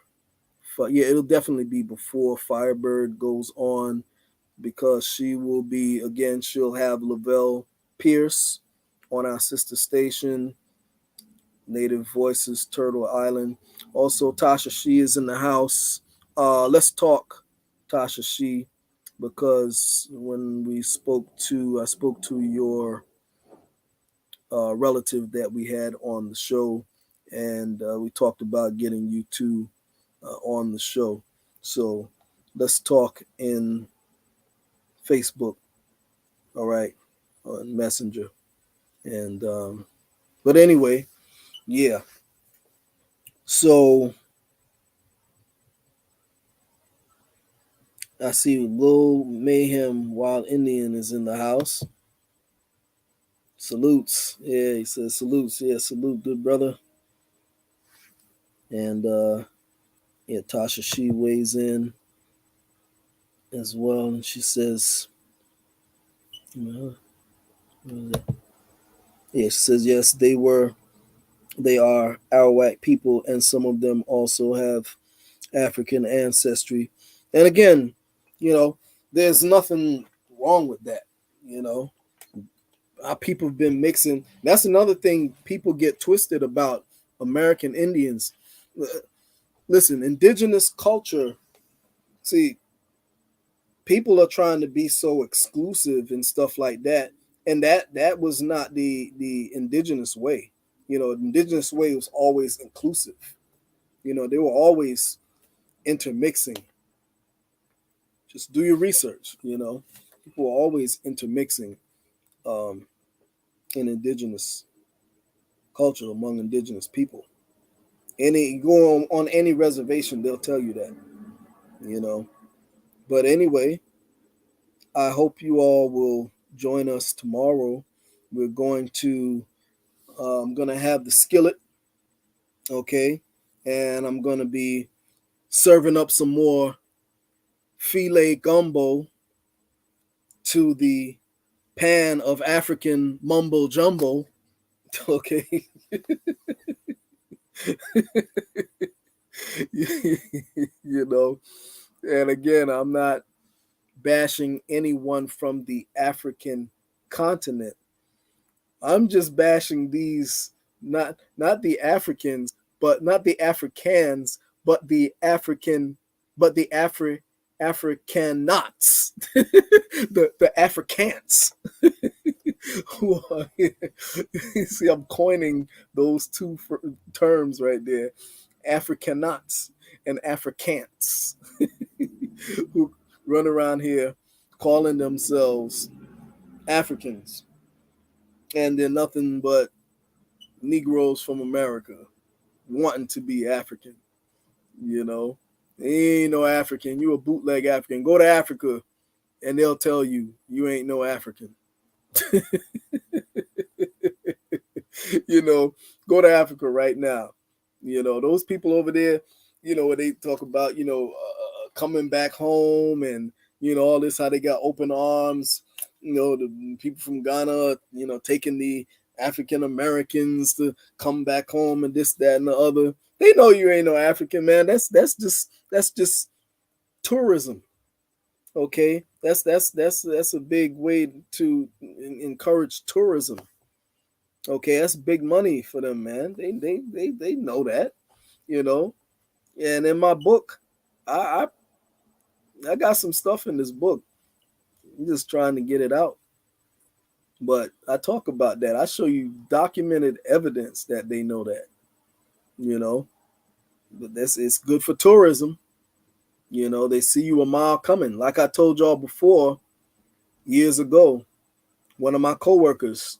Yeah, it'll definitely be before Firebird goes on, because she will be, again, she'll have Lavelle Pierce on our sister station, Native Voices, Turtle Island. Also, Tasha She is in the house. Let's talk Tasha She, because when I spoke to your relative that we had on the show, and we talked about getting you two on the show. So let's talk in Facebook, all right, on Messenger. And but anyway, yeah. So I see Lil Mayhem Wild Indian is in the house. Salutes. Yeah, he says salutes. Yeah, salute, good brother. And yeah, Tasha She weighs in as well, and she says, yeah, she says yes, they are Arawak people, and some of them also have African ancestry. And again, you know, there's nothing wrong with that. You know, our people have been mixing. That's another thing people get twisted about American Indians. Listen, indigenous culture, see, people are trying to be so exclusive and stuff like that. And that was not the indigenous way. You know, the indigenous way was always inclusive. You know, they were always intermixing. Just do your research. You know, people are always intermixing um, in indigenous culture among indigenous people. Any go on any reservation, they'll tell you that. You know, but anyway, I hope you all will join us tomorrow. We're going to I'm gonna have the skillet, okay, and I'm gonna be serving up some more filet gumbo to the pan of African mumbo jumbo, okay. You know, and again, I'm not bashing anyone from the African continent. I'm just bashing these, not the Africans, but not the Africans, but the African, but the Africanots, the Africans. See, I'm coining those two terms right there, Africanots and Africans, who run around here calling themselves Africans, and they're nothing but Negroes from America wanting to be African. You know, they ain't no African. You a bootleg African. Go to Africa, and they'll tell you you ain't no African. You know, go to Africa right now. You know, those people over there, you know, where they talk about, you know, coming back home, and, you know, all this, how they got open arms, you know, the people from Ghana, you know, taking the African Americans to come back home and this, that, and the other. They know you ain't no African, man. That's just tourism. Okay. That's a big way to encourage tourism. Okay, that's big money for them, man. They know that, you know. And in my book, I I got some stuff in this book. I'm just trying to get it out. But I talk about that. I show you documented evidence that they know that, you know. But that's it's good for tourism. You know, they see you a mile coming. Like I told y'all before, years ago, one of my coworkers,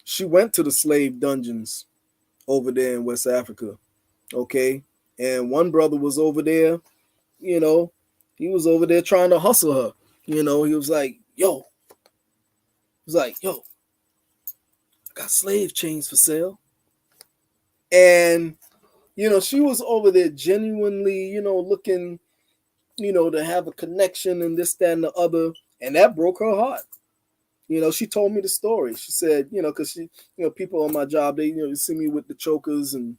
she went to the slave dungeons over there in West Africa. Okay. And one brother was over there, you know, he was over there trying to hustle her. You know, he was like, yo, I got slave chains for sale. And, you know, she was over there genuinely, you know, looking, you know, to have a connection and this, that, and the other. And that broke her heart. She told me the story. She said, because people on my job, they, see me with the chokers and,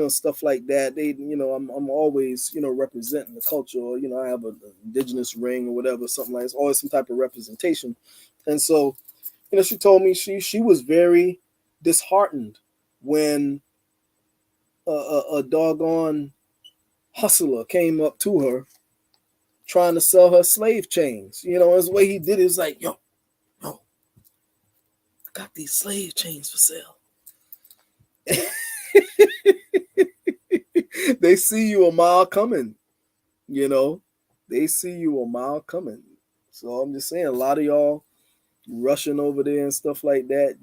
stuff like that. They, I'm always, representing the culture. Or, I have an indigenous ring or whatever, something like. It's always some type of representation. And so, she told me she was very disheartened when a doggone hustler came up to her trying to sell her slave chains. His way he did it was like, yo, I got these slave chains for sale. They see you a mile coming, They see you a mile coming. So I'm just saying, a lot of y'all rushing over there and stuff like that,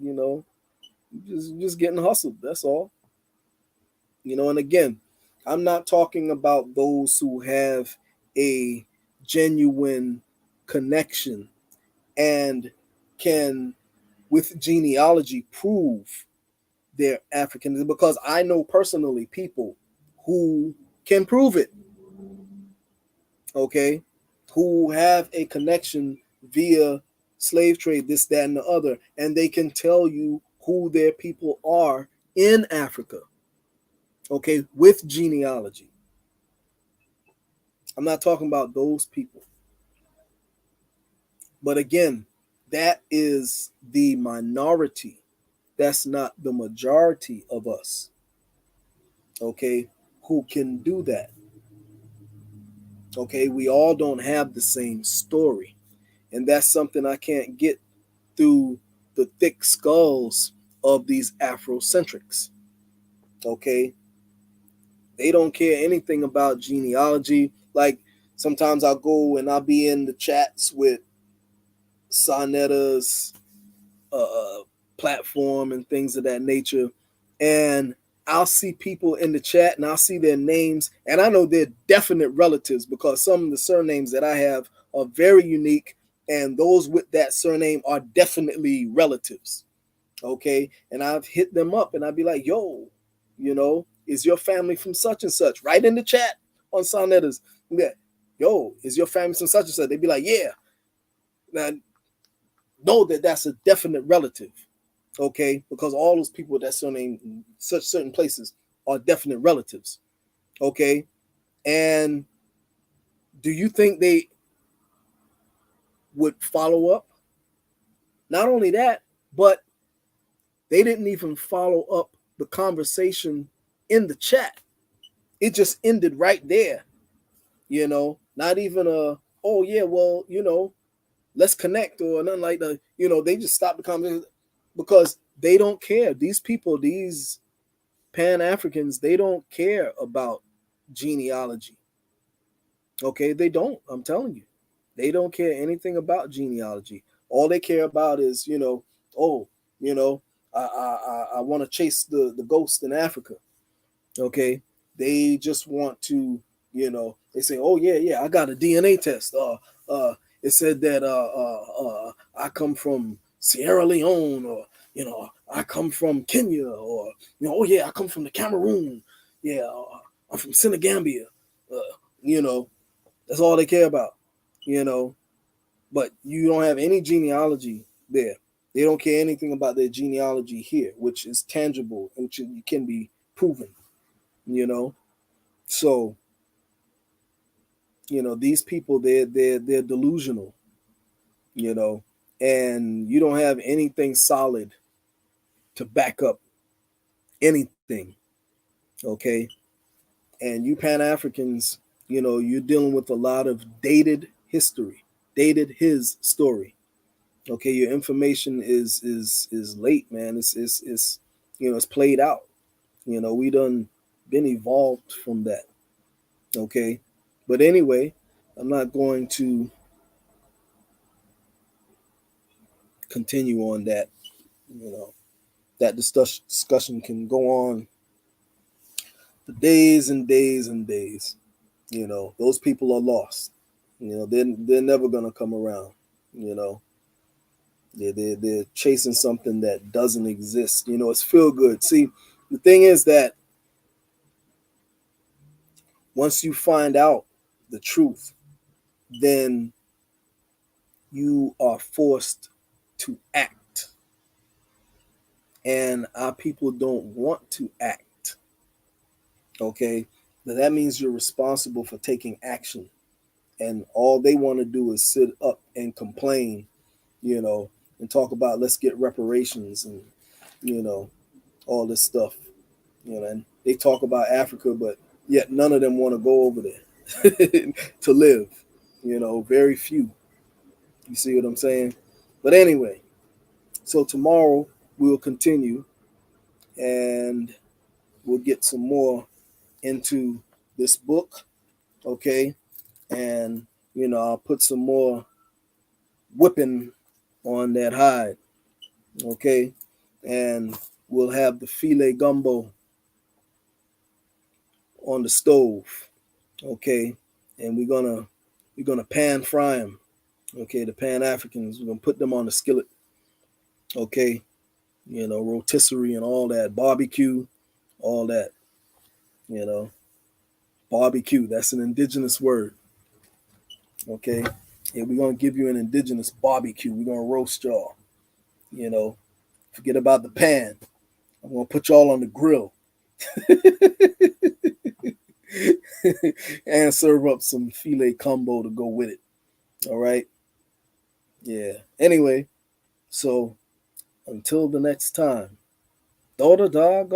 just getting hustled. That's all. And again, I'm not talking about those who have a genuine connection and can, with genealogy, prove they're African, because I know personally people who can prove it, okay, who have a connection via slave trade, this, that, and the other, and they can tell you who their people are in Africa, okay, with genealogy. I'm not talking about those people. But again, that is the minority. That's not the majority of us, okay, who can do that. Okay, we all don't have the same story. And that's something I can't get through the thick skulls of these Afrocentrics. Okay, they don't care anything about genealogy. Like sometimes I'll go and I'll be in the chats with Sonetta's platform and things of that nature, and I'll see people in the chat and I'll see their names, and I know they're definite relatives because some of the surnames that I have are very unique, and those with that surname are definitely relatives. Okay, and I've hit them up and I'd be like, yo, is your family from such and such? Right in the chat on Sonetta's. Yeah, yo, is your family from such and such? They'd be like, yeah. Now, know that that's a definite relative, okay? Because all those people that surname in such certain places are definite relatives, okay? And do you think they would follow up? Not only that, but they didn't even follow up the conversation in the chat. It just ended right there, Not even oh yeah, well, let's connect or nothing like that. They just stopped the conversation because they don't care. These people, these Pan-Africans, they don't care about genealogy. Okay, they don't. I'm telling you. They don't care anything about genealogy. All they care about is, oh, I want to chase the ghost in Africa. Okay. They just want to, they say, oh yeah, I got a DNA test. It said that I come from Sierra Leone, or I come from Kenya, or oh yeah, I come from the Cameroon. Yeah, I'm from Senegambia. That's all they care about. But you don't have any genealogy there. They don't care anything about their genealogy here, which is tangible, which can be proven. So these people, they're delusional, and you don't have anything solid to back up anything, okay? And you Pan-Africans, you're dealing with a lot of dated history, dated his story. Okay, your information is late, man. It's it's played out. We done been evolved from that. Okay, but anyway, I'm not going to continue on that. That discussion can go on for days and days and days. Those people are lost. They're never gonna come around. They're chasing something that doesn't exist. It's feel good. See, the thing is that once you find out the truth, then you are forced to act. And our people don't want to act. Okay? Now that means you're responsible for taking action. And all they want to do is sit up and complain, and talk about let's get reparations and, all this stuff. And they talk about Africa, but yet none of them want to go over there to live. Very few. You see what I'm saying? But anyway, so tomorrow we'll continue and we'll get some more into this book, okay? And, I'll put some more whipping on that hide, okay? And we'll have the filet gumbo on the stove, okay? And we're gonna pan fry them, okay? The Pan Africans, we're gonna put them on the skillet, okay? Rotisserie and all that, barbecue, all that, barbecue. That's an indigenous word, okay? And we're gonna give you an indigenous barbecue. We're gonna roast y'all, Forget about the pan. I'm gonna put y'all on the grill. And serve up some filet combo to go with it. All right. Yeah. Anyway, so until the next time. Daughter dog,